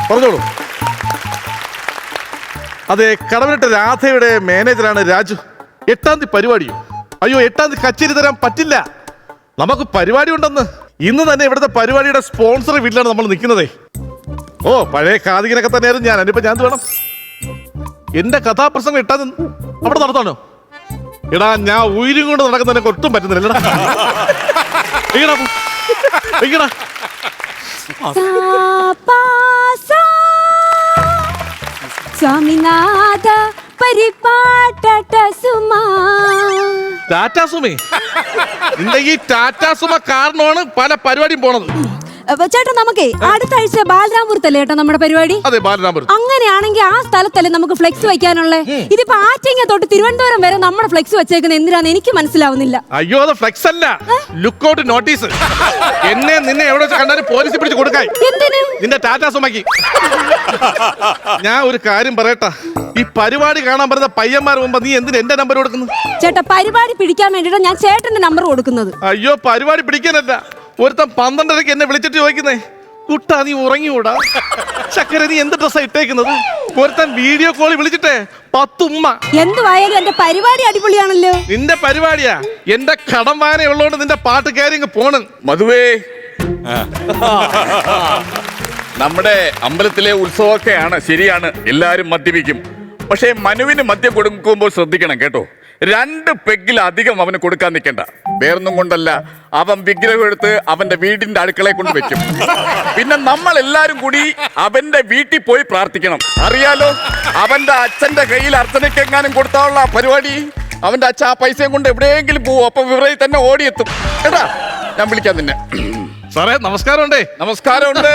പറഞ്ഞോളൂ. അതെ, കടമനിട്ട രാധയുടെ മാനേജറാണ് രാജു. 8-ാം തീയതി പരിപാടിയോ? അയ്യോ, 8-ാം തീയതി കച്ചേരി തരാൻ പറ്റില്ല, നമുക്ക് പരിപാടി ഉണ്ടെന്ന്. ഇന്ന് തന്നെ ഇവിടുത്തെ പരിപാടിയുടെ സ്പോൺസർ വീട്ടിലാണ് നമ്മൾ നിൽക്കുന്നതേ. ഓ, പഴയ കാതികനൊക്കെ തന്നെയായിരുന്നു ഞാൻ. അതിനിപ്പോ ഞാൻ വേണം എന്റെ കഥാപ്രസംഗം 8-ാം തീയതി അവിടെ നടത്താനോ? എടാ, ഞാൻ ഉയരും കൊണ്ട് നടക്കുന്നതിനൊക്കെ ഒട്ടും പറ്റുന്നില്ല. സ്വാമിനാഥ പരിപാട്ട സുമാ. ടാറ്റാ സുമേ, നിന്റെ ഈ ടാറ്റാ സുമ കാരണമാണ് പല പരിപാടിയും പോണത്. ചേട്ടാ, നമുക്കേ അടുത്ത ആഴ്ച ബാലരാമപുരത്തല്ലേ ചേട്ടാ നമ്മുടെ പരിപാടി? അതെ, ബാലരാമപുരം. അങ്ങനെയാണെങ്കിൽ ആ സ്ഥലത്തല്ലേ നമുക്ക് ഫ്ലെക്സ് വെക്കാനുള്ള? ഇതിപ്പോ ആറ്റിങ്ങ തൊട്ട് തിരുവനന്തപുരം വരെ നമ്മുടെ ഫ്ലെക്സ് വെച്ചേക്കുന്നത് എന്തിനാന്ന് എനിക്ക് മനസ്സിലാവുന്നില്ല. അയ്യോ, അത് ഫ്ലെക്സ് അല്ല, ലുക്കൗട്ട് നോട്ടീസ്. എന്നെ നിന്നെ എവിടെ വെച്ച് കണ്ടാലും പോലീസ് പിടിച്ച് കൊടുക്കാൻ. എന്തിനു? നിന്റെ ടാറ്റാ സുമയ്ക്ക്. ഞാൻ ഒരു കാര്യം പറയട്ടാ, ഈ പരിപാടി കാണാൻ പറയുന്ന പയ്യന്മാർ മുമ്പ് നീ എന്തിനാ എന്റെ നമ്പർ കൊടുക്കുന്നു? ചേട്ടാ, പരിപാടി പിടിക്കാൻ വേണ്ടിട്ടാ ഞാൻ ചേട്ടന്റെ നമ്പർ കൊടുക്കുന്നത്. അയ്യോ, പരിപാടി പിടിക്കാനല്ല. ഒരുത്തൻ 12:30 എന്നെ വിളിച്ചിട്ട് ചോദിക്കുന്നേ, കുട്ടാ നീ ഉറങ്ങികൂടാ? ചക്കര നീ എന്ത് ഡ്രസ്സാ ഇട്ടേക്കുന്നത്? ഒരുത്തൻ വീഡിയോ കോളിൽ വിളിച്ചിട്ടേ 10 ഉമ്മ. എന്തുവായാലും എന്റെ പരിപാടി അടിപൊളിയാണല്ലോ. നിന്റെ പരിപാടിയാ, എന്റെ കടം വായന ഉള്ളതുകൊണ്ട് നിന്റെ പാട്ട് കയറി ഇങ്ങ് പോണ്. മധുവേ, നമ്മുടെ അമ്പലത്തിലെ ഉത്സവമൊക്കെയാണ്, ശരിയാണ്, എല്ലാരും മദ്യപിക്കും. പക്ഷേ മനുവിന് മദ്യം കൊടുക്കുമ്പോൾ ശ്രദ്ധിക്കണം കേട്ടോ. 2 പെഗ്ഗിലധികം അവന് കൊടുക്കാൻ നിൽക്കണ്ട. വേറൊന്നും കൊണ്ടല്ല, അവൻ വിഗ്രഹം എടുത്ത് അവന്റെ വീടിന്റെ അടുക്കളയെ കൊണ്ട് വെക്കും. പിന്നെ നമ്മൾ എല്ലാരും കൂടി അവന്റെ വീട്ടിൽ പോയി പ്രാർത്ഥിക്കണം. അറിയാലോ, അവന്റെ അച്ഛന്റെ കയ്യിൽ അർച്ചനയ്ക്കെങ്ങാനും കൊടുത്താനുള്ള പരിപാടി. അവന്റെ അച്ഛൻ ആ പൈസയും കൊണ്ട് എവിടെയെങ്കിലും പോവും. അപ്പൊ വിവരയിൽ തന്നെ ഓടിയെത്തും. കേട്ടാ, ഞാൻ വിളിക്കാം നിന്നെ. സാറേ, നമസ്കാരമുണ്ടേ. നമസ്കാരമുണ്ട്.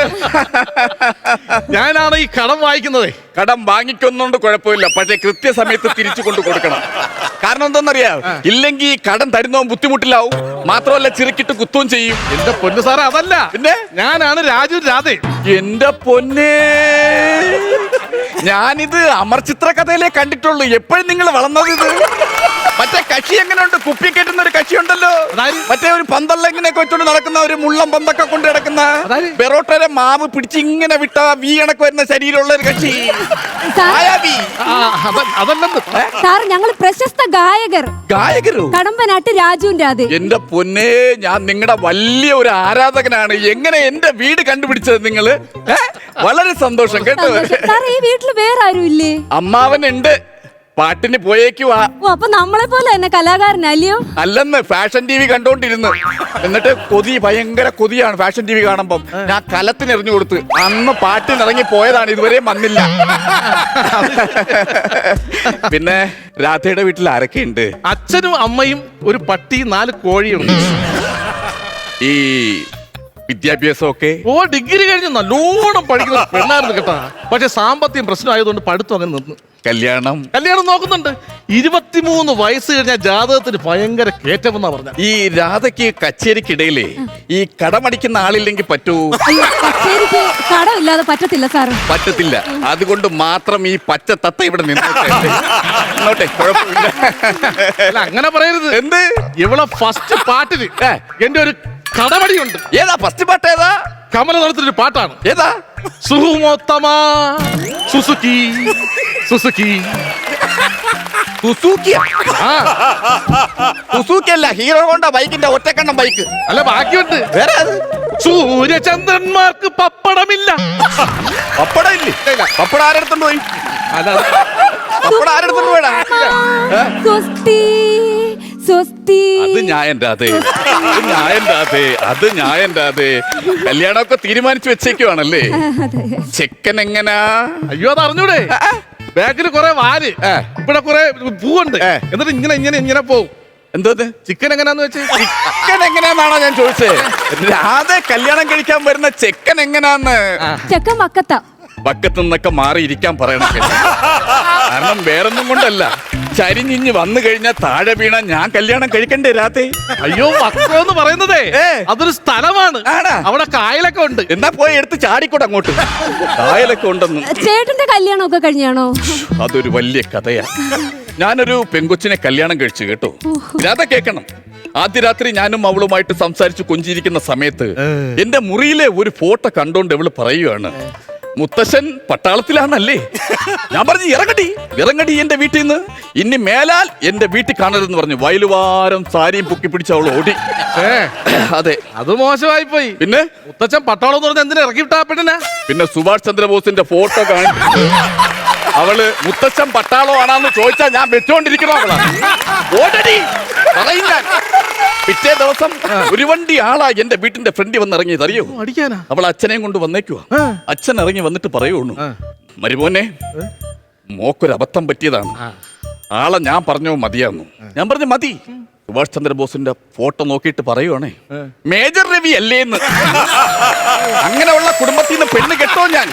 ഞാനാണ് ഈ കടം വായിക്കുന്നതേ. കടം വാങ്ങിക്കൊന്നുകൊണ്ട് കുഴപ്പമില്ല, പക്ഷേ കൃത്യസമയത്ത് തിരിച്ചു കൊണ്ട് കൊടുക്കണം. കാരണം എന്താണെന്നറിയാം, ഇല്ലെങ്കിൽ കടം തരുന്നവൻ ബുദ്ധിമുട്ടിലാവും, മാത്രമല്ല ചിറുക്കിട്ട് കുത്തുകയും ചെയ്യും. എന്റെ പൊന്നു സാറേ, അതല്ല, പിന്നെ ഞാനാണ് രാജു രാധേ. എന്റെ പൊന്നേ, ഞാനിത് അമർ ചിത്ര കഥയിലേ കണ്ടിട്ടുള്ളൂ. എപ്പോഴും നിങ്ങൾ വളർന്നത് ഇത്. മറ്റേ കക്ഷി എങ്ങനെയുണ്ട്? കുപ്പി കെട്ടുന്ന ഒരു കക്ഷി ഉണ്ടല്ലോ, മറ്റേ ഒരു പന്തള്ള ഇങ്ങനെയൊക്കെ വെച്ചോണ്ട് നടക്കുന്ന, ഒരു മുള്ളം പന്തൊക്കെ കൊണ്ട് കിടക്കുന്ന, പെറോട്ടയുടെ മാവ് പിടിച്ച് ഇങ്ങനെ വിട്ട വി കണക്ക് വരുന്ന ശരീരമുള്ള ഒരു കക്ഷി. അതല്ലെന്ന് സാർ, ഞങ്ങൾ പ്രശസ്ത ഗായകരോ? കടമ്പനാട്ട് രാജുവിന്റെ. അത് എന്റെ പൊന്നേ, ഞാൻ നിങ്ങളുടെ വലിയ ഒരു ആരാധകനാണ്. എങ്ങനെ എന്റെ വീട് കണ്ടുപിടിച്ചത് നിങ്ങള്? വളരെ സന്തോഷം കേട്ടോ. സാർ, ഈ വീട്ടിൽ വേറെ ആരും ഇല്ലേ? അമ്മാവനുണ്ട്, പാട്ടിന് പോയേക്കുവാ. അപ്പൊ നമ്മളെ പോലെ തന്നെ കലാകാരനല്ലയോ? അല്ലെന്ന്, ഫാഷൻ ടി വി കണ്ടോണ്ടിരുന്നു. എന്നിട്ട് ഭയങ്കര കൊതിയാണ് ഫാഷൻ ടി വി കാണുമ്പം. ഞാൻ കലത്തിന് എറിഞ്ഞു കൊടുത്ത് അന്ന് പാട്ടിനിറങ്ങി പോയതാണ്, ഇതുവരെ വന്നില്ല. പിന്നെ രാധയുടെ വീട്ടിൽ ആരൊക്കെയുണ്ട്? അച്ഛനും അമ്മയും ഒരു പട്ടി 4 കോഴിയുണ്ട്. ഈ വിദ്യാഭ്യാസമൊക്കെ? ഓ, ഡിഗ്രി കഴിഞ്ഞ് നല്ലോണം പഠിക്കുന്ന പെണ്ണായിരുന്നു കേട്ടാ. പക്ഷെ സാമ്പത്തികം പ്രശ്നമായതുകൊണ്ട് പഠിത്തം അങ്ങനെ നിന്നു. കല്യാണം നോക്കുന്നുണ്ട്. 23 വയസ്സ് കഴിഞ്ഞ ജാതകത്തിന് ഭയങ്കര കയറ്റമെന്നാ പറഞ്ഞ. ഈ രാധയ്ക്ക് കച്ചേരിക്കിടയിലേ ഈ കടമടിക്കുന്ന ആളില്ലെങ്കിൽ പറ്റൂ? കച്ചേരിക്ക് കടമില്ലാതെ പറ്റത്തില്ല സാർ. പറ്റത്തില്ല. അതുകൊണ്ട് മാത്രം ഈ പച്ച തത്ത ഇവിടെ നിന്നോട്ടെ, കുഴപ്പമില്ല. അങ്ങനെ പറയരുത്. എന്ത്? ഇവളെ ഫസ്റ്റ് പാട്ടിന് എന്റെ ഒരു കടമടിയുണ്ട്. ഏതാ ഫസ്റ്റ് പാട്ട്? ഏതാ? കമല നടത്തുന്നൊരു പാട്ടാണ്. ഏതാ? സുഹുമോത്തമ സുസുക്കി സുസുക്കി സുസുക്കി അല്ല, ഹീറോ ഹോണ്ട ബൈക്കിന്റെ ഒറ്റക്കണ്ണം ബൈക്ക്. അല്ല, ബാക്കിയുണ്ട്. വേറെ സൂര്യചന്ദ്രന്മാർക്ക് പപ്പടമില്ല. പപ്പടം ഇല്ലേ? പപ്പടം ആരെടുത്തോണ്ട് പോയി? അല്ല, പപ്പടം ആരെടുത്തോണ്ട് പോയടാ? അത് ഞാൻ കല്യാണമൊക്കെ തീരുമാനിച്ചു വെച്ചേക്കുവാണല്ലേ? ചെക്കൻ എങ്ങനാ? അയ്യോ, അത് അറിഞ്ഞൂടെ? ബാക്കിൽ കുറെ വാല്, ഇവിടെ കുറെ പൂവുണ്ട്. എന്നിട്ട് ഇങ്ങനെ ഇങ്ങനെ ഇങ്ങനെ പോവും. എന്തോ ചിക്കൻ എങ്ങനാന്ന് വെച്ച്? ചിക്കൻ എങ്ങനെയാന്നാണോ ഞാൻ ചോദിച്ചത്. രാധ കല്യാണം കഴിക്കാൻ വരുന്ന ചെക്കൻ എങ്ങനാന്ന്? ചെക്കൻ പക്കത്തു നിന്നൊക്കെ മാറിയിരിക്കാൻ പറയണം. കാരണം വേറൊന്നും കൊണ്ടല്ല, ചരിഞ്ഞിഞ്ഞ് വന്നു കഴിഞ്ഞാൽ താഴെ വീണ ഞാൻ കല്യാണം കഴിക്കണ്ടേ രാധേ? അയ്യോ, വക്രോന്ന് പറയുന്നതേ അതൊരു സ്ഥലമാണ്. അവിടെ കായലൊക്കെ ഉണ്ട്. എന്നാ പോയി എടുത്ത് ചാടിക്കോട്ടെ അങ്ങോട്ട്. കായലൊക്കെ ഉണ്ടെന്ന്. ചേട്ടന്റെ കല്യാണം ഒക്കെ കഴിഞ്ഞാണോ? അതൊരു വലിയ കഥയാ. ഞാനൊരു പെങ്കൊച്ചിനെ കല്യാണം കഴിച്ചു കേട്ടോ. രാധ കേക്കണം. ആദ്യ രാത്രി ഞാനും അവളുമായിട്ട് സംസാരിച്ച് കൊഞ്ചിരിക്കുന്ന സമയത്ത് എന്റെ മുറിയിലെ ഒരു ഫോട്ടോ കണ്ടോണ്ട് അവള് പറയുകയാണ്, മുത്തശ്ശൻ പട്ടാളത്തിലാണല്ലേ? ഞാൻ പറഞ്ഞു ഇറങ്ങടി എന്റെ വീട്ടിൽ നിന്ന്, ഇനി മേലാൽ എന്റെ വീട്ടിൽ കാണരുതെന്ന് പറഞ്ഞു. വയലുവാരം സാരിയും പൊക്കി പിടിച്ച് അവൾ ഓടി. അതെ, അത് മോശമായി പോയി. പിന്നെ മുത്തച്ഛൻ പട്ടാളം എന്ന് പറഞ്ഞ എന്തിനാ ഇറക്കി വിട്ടാ പെണ്ണിനെ? പിന്നെ സുഭാഷ് ചന്ദ്രബോസിന്റെ ഫോട്ടോ കാണിച്ചു അവള് മുത്തച്ഛൻ പട്ടാളോ ആണെന്ന് ചോദിച്ചാ ഞാൻ വെച്ചോണ്ടിരിക്കണോ അവളാ? ഓടടി പറയും ഞാൻ. പിറ്റേ ദിവസം ഒരു വണ്ടി ആളാ എന്റെ വീട്ടിന്റെ ഫ്രണ്ടിൽ വന്ന് ഇറങ്ങിയത് അറിയോ? അടിക്കാനാ? അവൾ അച്ഛനെയും കൊണ്ട് വന്നേക്കുവാ. അച്ഛൻ ഇറങ്ങി വന്നിട്ട് പറയുള്ളൂ, മരുമോനെ മോക്കൊരു അബദ്ധം പറ്റിയതാണ്, ആളെ ഞാൻ പറഞ്ഞോ മതിയാന്നു. ഞാൻ പറഞ്ഞു മതി. സുഭാഷ് ചന്ദ്രബോസിന്റെ ഫോട്ടോ നോക്കിയിട്ട് പറയുവാണേ, മേജർ രവി അല്ലേന്ന്. അങ്ങനെയുള്ള കുടുംബത്തിൽ നിന്ന് പെണ്ണ് കെട്ടോ ഞാൻ?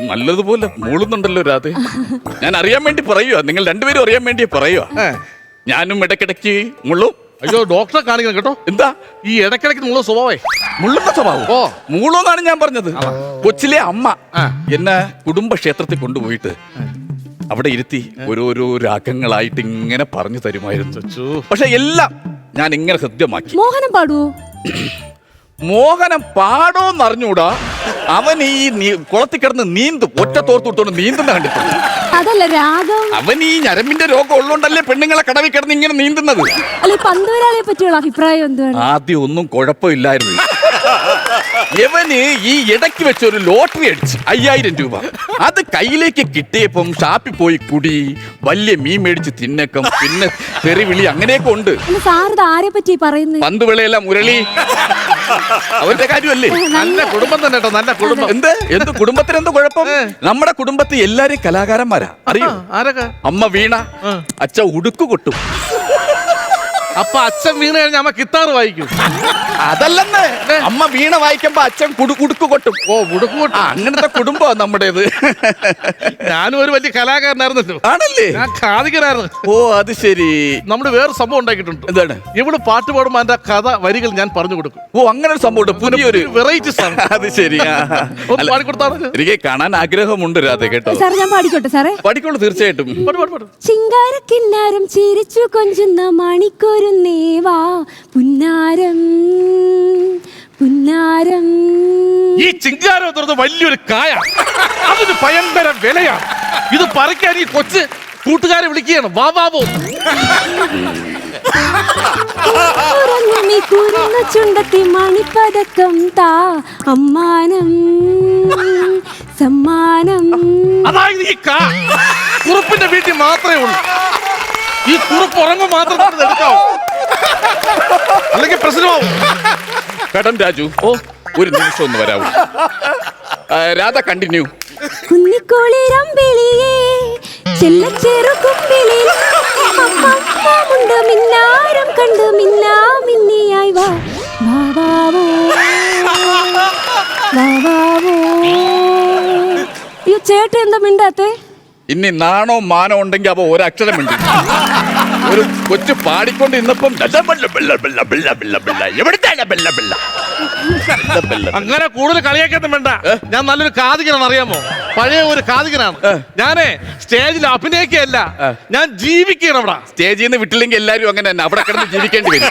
നല്ലതുപോലെ മൂളുന്നുണ്ടല്ലോ രാധേ. ഞാൻ അറിയാൻ വേണ്ടി പറയുക, നിങ്ങൾ രണ്ടുപേരും അറിയാൻ വേണ്ടി പറയുക. ഞാനും ഇടയ്ക്കിടയ്ക്ക് മുള്ളും. അയ്യോ, ഡോക്ടറെ കാണിക്കണം കേട്ടോ. എന്താ ഈ ഇടയ്ക്കിടയ്ക്ക് മുള്ള സ്വഭാവേ? മുള്ളുന്ന സ്വഭാവം? ഓ, മൂളോന്നാണ് ഞാൻ പറഞ്ഞത്. കൊച്ചിലെ അമ്മ എന്നെ കുടുംബക്ഷേത്രത്തിൽ കൊണ്ടുപോയിട്ട് അവിടെ ഇരുത്തി ഓരോരോ രാഗങ്ങളായിട്ട് ഇങ്ങനെ പറഞ്ഞു തരുമായിരുന്നു. പക്ഷെ എല്ലാം ഞാൻ ഇങ്ങനെ ഹൃദ്യമാക്കി. മോഹനം പാടുവോ? മോഹനം പാടോന്ന് അറിഞ്ഞൂടാ. അവൻ ഈ കുളത്തിൽ കിടന്ന് നീന്തും, ഒറ്റ തോർത്തുകൊണ്ട് നീന്തുന്ന കണ്ടിട്ടുണ്ട്. അതല്ല രാഗം. അവൻ ഈ ഞരമ്പിന്റെ രോഗം ഉള്ളോണ്ടല്ലേ പെണ്ണുങ്ങളെ കടവിൽ കിടന്ന് ഇങ്ങനെ നീന്തുന്നത്. അല്ല, ഈ പന്തുവരാളിയെ പറ്റിയുള്ള അഭിപ്രായം എന്താണ്? ആദ്യം ഒന്നും കുഴപ്പമില്ലായിരുന്നു. ഇവന് ഈ ഇടയ്ക്ക് വെച്ചൊരു ലോട്ടറി അടിച്ച് 5000 രൂപ. അത് കയ്യിലേക്ക് കിട്ടിയപ്പം ഷാപ്പിൽ പോയി കുടി, വലിയ മീൻ മേടിച്ച് തിന്നക്കം, പിന്നെ തെറിവിളി, അങ്ങനെയൊക്കെ ഉണ്ട്. സാറിത് ആരെ പറ്റി പറയുന്നത്? പന്തുവിളയെല്ലാം മുരളി അവന്റെ കാര്യമല്ലേ? നല്ല കുടുംബം തന്നെ കേട്ടോ, നല്ല കുടുംബം. എന്ത് കുടുംബത്തിന് എന്ത് കുഴപ്പം? നമ്മുടെ കുടുംബത്തിൽ എല്ലാരും കലാകാരന്മാരാ, അറിയോ? ആരൊക്കെ? അമ്മ വീണ, അച്ഛൻ ഉടുക്കു കൊട്ടും. അപ്പൊ അച്ഛൻ വീണ കഴിഞ്ഞാൽ അമ്മ കിത്താറ് വായിക്കും? അതല്ലെന്ന്, അമ്മ വീണ വായിക്കുമ്പോ അച്ഛൻ ഉടുക്കു കൊട്ടും. ഓ, ഉടുക്കു കൊട്ടും. അങ്ങനത്തെ കുടുംബമാണ് നമ്മുടേത്. ഞാനും ഒരു വലിയ കലാകാരനായിരുന്നല്ലോ. ആണല്ലേ? ഞാൻ ഖാദികനായിരുന്നു. ഓ, അത് ശരി. നമ്മള് വേറെ സംഭവം ഉണ്ടാക്കിയിട്ടുണ്ട്. എന്താണ്? ഇവിടെ പാട്ട് പാടുമ്പോ അതിന്റെ കഥ വരികൾ ഞാൻ പറഞ്ഞു കൊടുക്കും. ഓ, അങ്ങനെ ഒരു സംഭവം, പുതിയൊരു വെറൈറ്റി സാങ്. അത് ശരി. ഒന്ന് പാടിക്കൊടുത്താണ്. എനിക്ക് കാണാൻ ആഗ്രഹമുണ്ട് രാധേ, കേട്ടോ. സാറേ, ഞാൻ പാടിക്കോട്ടെ സാറേ? പാടിക്കോളൂ, തീർച്ചയായിട്ടും. ചിങ്കാരക്കിന്നാരം ചിരിച്ചു കൊഞ്ചുന്ന മണിക്കൊരു നേവാ പുന്നാരം പുന്നാരം. ഈ ചിങ്കാരം തുറന്ന് വലിയൊരു കായ, അതിന് ഭയങ്കര വിലയാ. ഇത് പറിക്കാൻ ഈ കൊച്ച് കൂട്ടുകാരെ വിളിക്കുകയാണ്, വാ വാവോ. ചുണ്ടത്തി മണിപ്പതക്കം താ അമ്മാനം സമ്മാനം. അതായത് ഈ കുറുപ്പിന്റെ വീട്ടിൽ മാത്രമേ ഉള്ളൂ. ഈ കുറുപ്പ് ഉറങ്ങും മാത്രം എടുക്കാവൂ, അല്ലെങ്കിൽ പ്രശ്നമാവും. കടം രാജു, ഓ ഒരു നിമിഷം ഒന്ന് വരാവൂ. രാധ, കണ്ടിന്യൂ. കുന്നിക്കോളിരമ്പിളിയേ ചെല്ലച്ചെറുകുമ്പിളി മിന്നാരം കണ്ട് മിന്നാ മിന്നിയായി വാ വാവോ വാവോ. ഈ ചേട്ടൻ എന്താ മിണ്ടാത്തെ? ഇനി നാണോ മാനോ ഉണ്ടെങ്കിൽ അവ ഒരക്ഷരം ഉണ്ട്. ഒരു കൊച്ചു പാടിക്കൊണ്ട് ഇന്നപ്പം അങ്ങനെ കൂടുതൽ കളിയാക്കൊന്നും വേണ്ട. ഞാൻ നല്ലൊരു കാതികനാണ്, അറിയാമോ? പഴയ ഒരു കാതികനാണ്. ഞാനേ സ്റ്റേജിൽ അഭിനയിക്കുകയല്ല, ഞാൻ ജീവിക്കുകയാണ്. അവിടെ സ്റ്റേജിൽ നിന്ന് വിട്ടില്ലെങ്കിൽ എല്ലാരും അങ്ങനെ തന്നെ അവിടെ കിടന്ന് ജീവിക്കേണ്ടി വരും.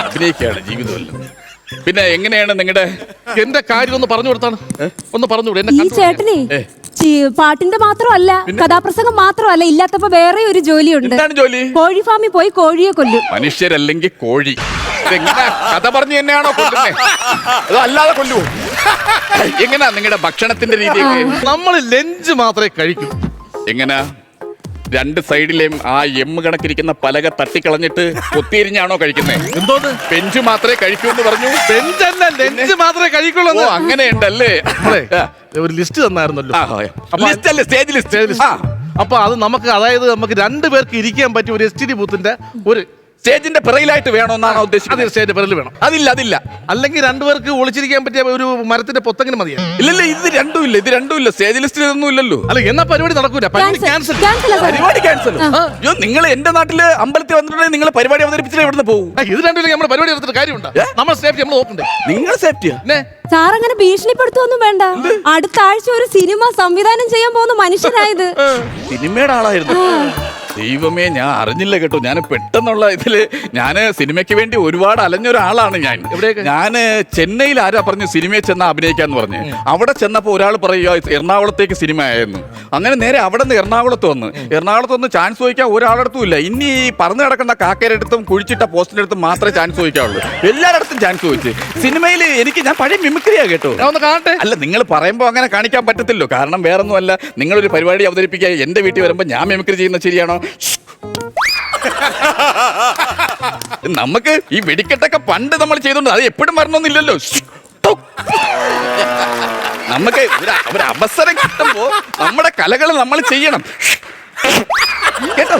അഭിനയിക്കുകയാണ് ജീവിതമല്ല. പിന്നെ എങ്ങനെയാണ് നിങ്ങളുടെ എന്റെ കാര്യം ഒന്ന് പറഞ്ഞു കൊടുത്താണ്? ഒന്ന് പറഞ്ഞുകൂടെ? ഈ ചേട്ടനെ പാട്ടിന്റെ മാത്രമല്ല, കഥാപ്രസംഗം മാത്രമല്ല, ഇല്ലാത്തപ്പോ വേറെ ഒരു ജോലിയുണ്ട്. എന്താണ് ജോലി? കോഴി ഫാമിൽ പോയി കോഴിയെ കൊല്ലും. മനുഷ്യരല്ലെങ്കിൽ കോഴി. എങ്ങനെ കഥ പറഞ്ഞു തന്നെയാണോ കൊല്ലുന്നേ? അതോ അല്ലാതെ കൊല്ലുവോ? എങ്ങനാ നിങ്ങളുടെ ഭക്ഷണത്തിന്റെ രീതിയൊക്കെ? നമ്മൾ ലഞ്ച് മാത്രമേ കഴിക്കൂ. എങ്ങനാ? രണ്ട് സൈഡിലെയും ആ എമ്മ് കണക്കിരിക്കുന്ന പലക തട്ടിക്കളഞ്ഞിട്ട് കൊത്തിരിഞ്ഞാണോ കഴിക്കുന്നത്? എന്തോന്ന്? ബെഞ്ച് മാത്രമേ കഴിക്കൂ എന്ന് പറഞ്ഞു. ബെഞ്ചല്ല, ലഞ്ച് മാത്രമേ കഴിക്കുള്ളൂ. ഓ, അങ്ങനെയുണ്ടല്ലേ? ഒരു ലിസ്റ്റ് തന്നായിരുന്നല്ലോ. ലിസ്റ്റ് അല്ലേ? Stage list. അപ്പൊ അത് നമുക്ക്, അതായത് നമുക്ക് 2 പേർക്ക് ഇരിക്കാൻ പറ്റിയ ഒരു STD ബൂത്തിന്റെ ഒരു സ്റ്റേജിന്റെ പിറയിലായിട്ട് വേണമെന്നാണ് ഉദ്ദേശിക്കുന്നത്. സ്റ്റേജിന്റെ പിറകിൽ വേണം. അതില്ല. അല്ലെങ്കിൽ 2 പേർക്ക് ഒളിച്ചിരിക്കാൻ പറ്റിയ ഒരു മരത്തിന്റെ പൊത്തെങ്കിലും മതിയാ. ഇല്ലല്ല, ഇത് രണ്ടുമില്ല. സ്റ്റേജ് ലിസ്റ്റിൽ ഇതൊന്നും ഇല്ലല്ലോ. അല്ല, എന്നാ പരിപാടി നടക്കൂല. പരിപാടി ക്യാൻസൽ. പരിപാടി ക്യാൻസൽ? അയ്യോ, നിങ്ങൾ എന്റെ നാട്ടില് അമ്പലത്തിൽ വന്നിട്ടുണ്ടെങ്കിൽ നിങ്ങൾ പരിപാടി അവതരിപ്പിച്ചിട്ട് എവിടെ പോകും? ഇത് രണ്ടുമില്ല, നമ്മുടെ പരിപാടി എടുത്തിട്ട് കാര്യമുണ്ടോ? നമ്മുടെ സേഫ്റ്റി നമ്മൾ നോക്കണ്ടേ? നിങ്ങൾ സേഫ്റ്റിയാ? സാറങ്ങനെ ഭീഷണിപ്പെടുത്തൊന്നും വേണ്ട. അടുത്ത ആഴ്ച ഒരു സിനിമ സംവിധാനം ചെയ്യാൻ പോകുന്ന മനുഷ്യനായത്. സിനിമയുടെ ആളായിരുന്നു. ദൈവമേ, ഞാൻ അറിഞ്ഞില്ല കേട്ടോ. ഞാൻ പെട്ടെന്നുള്ള ഇതില് ഞാന് സിനിമയ്ക്ക് വേണ്ടി ഒരുപാട് അലഞ്ഞ ഒരാളാണ് ഞാൻ. ഞാന് ചെന്നൈയിൽ ആരാ പറഞ്ഞു സിനിമയിൽ ചെന്നാ അഭിനയിക്കാന്ന് പറഞ്ഞു. അവിടെ ചെന്നപ്പോ ഒരാൾ പറയുക എറണാകുളത്തേക്ക് സിനിമ ആയിരുന്നു. അങ്ങനെ നേരെ അവിടെ നിന്ന് എറണാകുളത്ത് വന്ന് ചാൻസ് ചോദിക്കാൻ ഒരാളടുത്തും ഇല്ല. ഇനി ഈ പറന്ന് കിടക്കുന്ന കാക്കയുടെ അടുത്തും കുഴിച്ചിട്ട പോസ്റ്റിന്റെ അടുത്തും മാത്രമേ ചാൻസ് ചോദിക്കാവുള്ളൂ. എല്ലായിടത്തും ചാൻസ് ചോദിച്ചു. സിനിമയിൽ ഞാൻ പഴയ മിമിക്രിയാ കേട്ടോ. ഒന്ന് കാണട്ടെ. അല്ല, നിങ്ങൾ പറയുമ്പോൾ അങ്ങനെ കാണിക്കാൻ പറ്റത്തില്ലോ. കാരണം വേറൊന്നുമല്ല, നിങ്ങളൊരു പരിപാടി അവതരിപ്പിക്കുക എന്റെ വീട്ടിൽ വരുമ്പോൾ ഞാൻ മിമിക്രി ചെയ്യുന്നത് ശരിയാണോ? നമുക്ക് ഈ വെടിക്കെട്ടൊക്കെ പണ്ട് നമ്മൾ ചെയ്തോണ്ട് അത് എപ്പോഴും വരണമെന്നില്ലല്ലോ. നമുക്ക് ഒരു അവസരം കിട്ടുമ്പോ നമ്മുടെ കലകൾ നമ്മൾ ചെയ്യണം കേട്ടോ.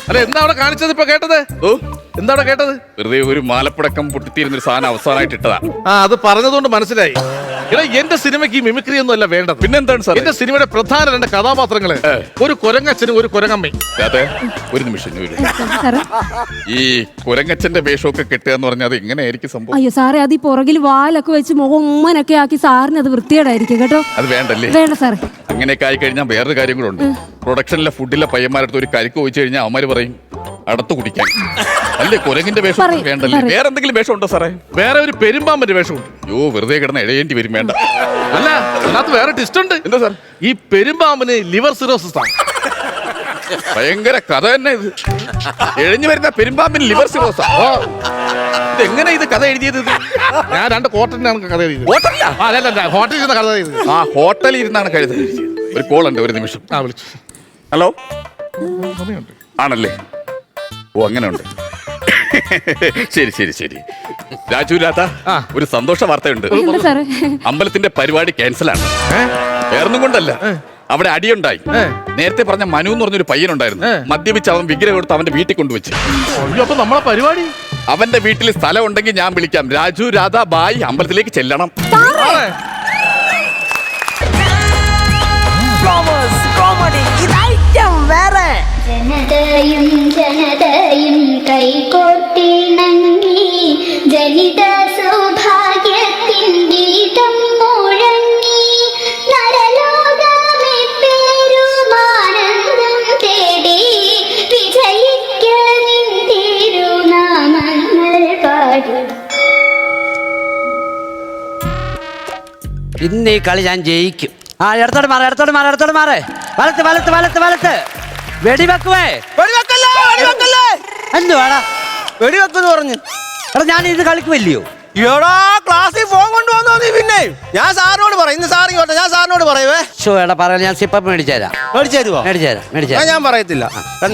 അല്ല, എന്താ അവിടെ കാണിച്ചത് ഇപ്പൊ കേട്ടത്? ഓ, എന്താ അവിടെ കേട്ടത്? വെറുതെ ഒരു മാലപ്പടക്കം പൊട്ടിത്തീരുന്നൊരു സാധനം അവസാനമായിട്ട് ഇട്ടതാ. അത് പറഞ്ഞതുകൊണ്ട് മനസ്സിലായി. എടാ, എന്റെ സിനിമയ്ക്ക് ഈ മിമിക്രി ഒന്നും അല്ല വേണ്ടത്. പിന്നെന്താണ് സാർ? എന്റെ സിനിമയുടെ പ്രധാന 2 കഥാപാത്രങ്ങള് ഒരു കുരങ്ങച്ചനും ഒരു കുരങ്ങമ്മയും. അതെ, ഒരു നിമിഷം. സാറേ. ഈ കുരങ്ങച്ചന്റെ വേഷമൊക്കെ കെട്ടുക എന്ന് പറഞ്ഞാൽ അത് എങ്ങനെയായിരിക്കും സംഭവം? അയ്യോ സാറേ, അത് ഈ പുറകിൽ വാലൊക്കെ വെച്ച് മുഖം ഉമ്മനൊക്കെ ആക്കി സാറിന് അത് വൃത്തികേടായിരിക്കും കേട്ടോ. അത് വേണ്ടല്ലേ? വേണ്ട സാറേ. അങ്ങനെയൊക്കെ ആയി കഴിഞ്ഞാൽ വേറൊരു കാര്യം കൂടെ ഉണ്ട്. പ്രൊഡക്ഷനിലെ ഫുഡിലെ പയ്യന്മാരടുത്ത് ഒരു കരിക്ക് ഒഴിച്ചു കഴിഞ്ഞാൽ അവന്മാര് പറയും അടുത്ത് കുടിക്കാൻ. അല്ലേ, കുരങ്ങിന്റെ വേഷം വേണ്ടല്ലേ? വേറെ എന്തെങ്കിലും വേഷം ഉണ്ടോ സാറേ? വേറെ ഒരു പെരുമ്പാമ്പന്റെ വേഷമുണ്ട്. യോ, വെറുതെ കിടന്ന് എഴയേണ്ടി വരും. വേണ്ട. അല്ല, അതിനകത്ത് വേറെ ടിസ്റ്റ് ഉണ്ട്. എന്താ സാർ? ഈ പെരുമ്പാമ്പിന് ലിവർ സിറോസിസ് ആണ്. ഭയങ്കര കഥ തന്നെ ഇത്. എഴഞ്ഞു വരുന്ന പെരുമ്പാമ്പിന് ലിവർ സിറോസ. ഇതെങ്ങനെ ഇത് കഥ എഴുതിയത്? ഞാൻ 2 കോട്ടനാണ് കഥ എഴുതിയത്. ഹോട്ടലിലാ? അല്ല, ഹോട്ടലിൽ ഇരുന്ന കഥ എഴുതിയത്. ആ, ഹോട്ടലിൽ ഇരുന്നാണ് കഴുത എഴുതിയത്. ഒരു കോൾ ഉണ്ട്, ഒരു നിമിഷം. വിളിച്ചു. ഹലോ, ആണല്ലേ? ഓ, അങ്ങനെ ഉണ്ട്. ശരി ശരി ശരി. രാജു രാധ, ഒരു സന്തോഷ വാർത്തയുണ്ട്. എന്താ സാറേ? അമ്പലത്തിന്റെ പരിപാടി ക്യാൻസലാണ്. വേറൊന്നും കൊണ്ടല്ല, അവിടെ അടിയുണ്ടായി. നേരത്തെ പറഞ്ഞ മനു എന്ന് പറഞ്ഞൊരു പയ്യനുണ്ടായിരുന്നു. മദ്യപിച്ച് അവൻ വിഗ്രഹം എടുത്ത് അവന്റെ വീട്ടിൽ കൊണ്ടുവച്ച്. അപ്പൊ നമ്മളെ പരിപാടി അവന്റെ വീട്ടിൽ സ്ഥലം ഉണ്ടെങ്കിൽ ഞാൻ വിളിക്കാം. രാജു രാധ ബായ് അമ്പലത്തിലേക്ക് ചെല്ലണം. ജനതയും ജനതയും കൈകോർത്തിണങ്ങി ജനിത സൗഭാഗ്യത്തിൻ ഗീതം മുഴങ്ങി നരലോകമേ പെരുമാനന്ദം തേടി വിജയിക്കലിൻ തിരുനാമങ്ങൾ പാടി. ഇന്ന് ഈ കളി ഞാൻ ജയിക്കും. എടുത്തോട്ട് മാറേ. വലത്ത് വെടിവെക്കുവേ. എന്തുവാടാ വെടിവെക്കെന്ന് പറഞ്ഞു? എടാ, ഞാൻ ഇത് കളിക്കുമല്ലയോ? എടാ, ക്ലാസ്സിൽ ഫോൺ കൊണ്ടുവന്നോ നീ? പിന്നെ ഞാൻ സാറിനോട് പറയും. ഇന്ന് സാർ ഇങ്ങോട്ടെ, ഞാൻ സാറിനോട് പറയുവേ. എടാ പറയല, ഞാൻ സിപ്പപ്പ് മേടിച്ചേരാ. ഞാൻ പറയത്തില്ല.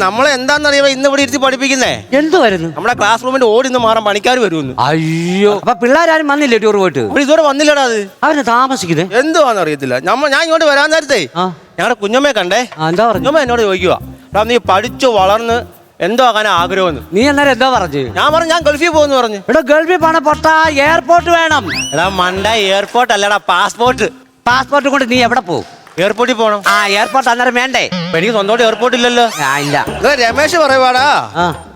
നമ്മളെ എന്താണെന്നറിയാമോ ഇന്ന് ഇവിടെ ഇരുത്തി പഠിപ്പിക്കുന്നേ? എന്തുവായിരുന്നു? നമ്മുടെ ക്ലാസ് റൂമിന്റെ ഓടിന്ന് മാറാൻ പണിക്കാർ വരുമെന്ന്. അയ്യോ, അപ്പൊ പിള്ളേരാരും വന്നില്ലേ ടൂർ പോയിട്ട്? ഇവിടെ ഇതുവരെ വന്നില്ലടാ. അത് അവര് താമസിക്കുന്നത് എന്തുവാന്ന് അറിയത്തില്ല. ഞാൻ ഇങ്ങോട്ട് വരാൻ നേരത്തെ ഞങ്ങളുടെ കുഞ്ഞമ്മയെ കണ്ടേ. എന്താ പറഞ്ഞു? കുഞ്ഞമ്മ എന്നോട് ചോദിക്കുക, നീ പഠിച്ചു വളർന്ന് എന്തോ ആകാൻ ആഗ്രഹമെന്ന്. നീ അന്നേരം എന്താ പറഞ്ഞു? ഞാൻ പറഞ്ഞു ഞാൻ ഗൾഫിൽ പോകുന്നു പറഞ്ഞു. ഇവിടെ ഗൾഫിൽ പോണ പൊട്ട എയർപോർട്ട് വേണം. എടാ മണ്ട, എയർപോർട്ട് അല്ലടാ, പാസ്പോർട്ട്. പാസ്പോർട്ട് കൊണ്ട് നീ എവിടെ പോകും? എയർപോർട്ടിൽ പോണം. എയർപോർട്ട് അന്നേരം വേണ്ടേ? എനിക്ക് സ്വന്തമായിട്ട് എയർപോർട്ട് ഇല്ലല്ലോ. ഇല്ല. രമേശ് പറയുവാടാ,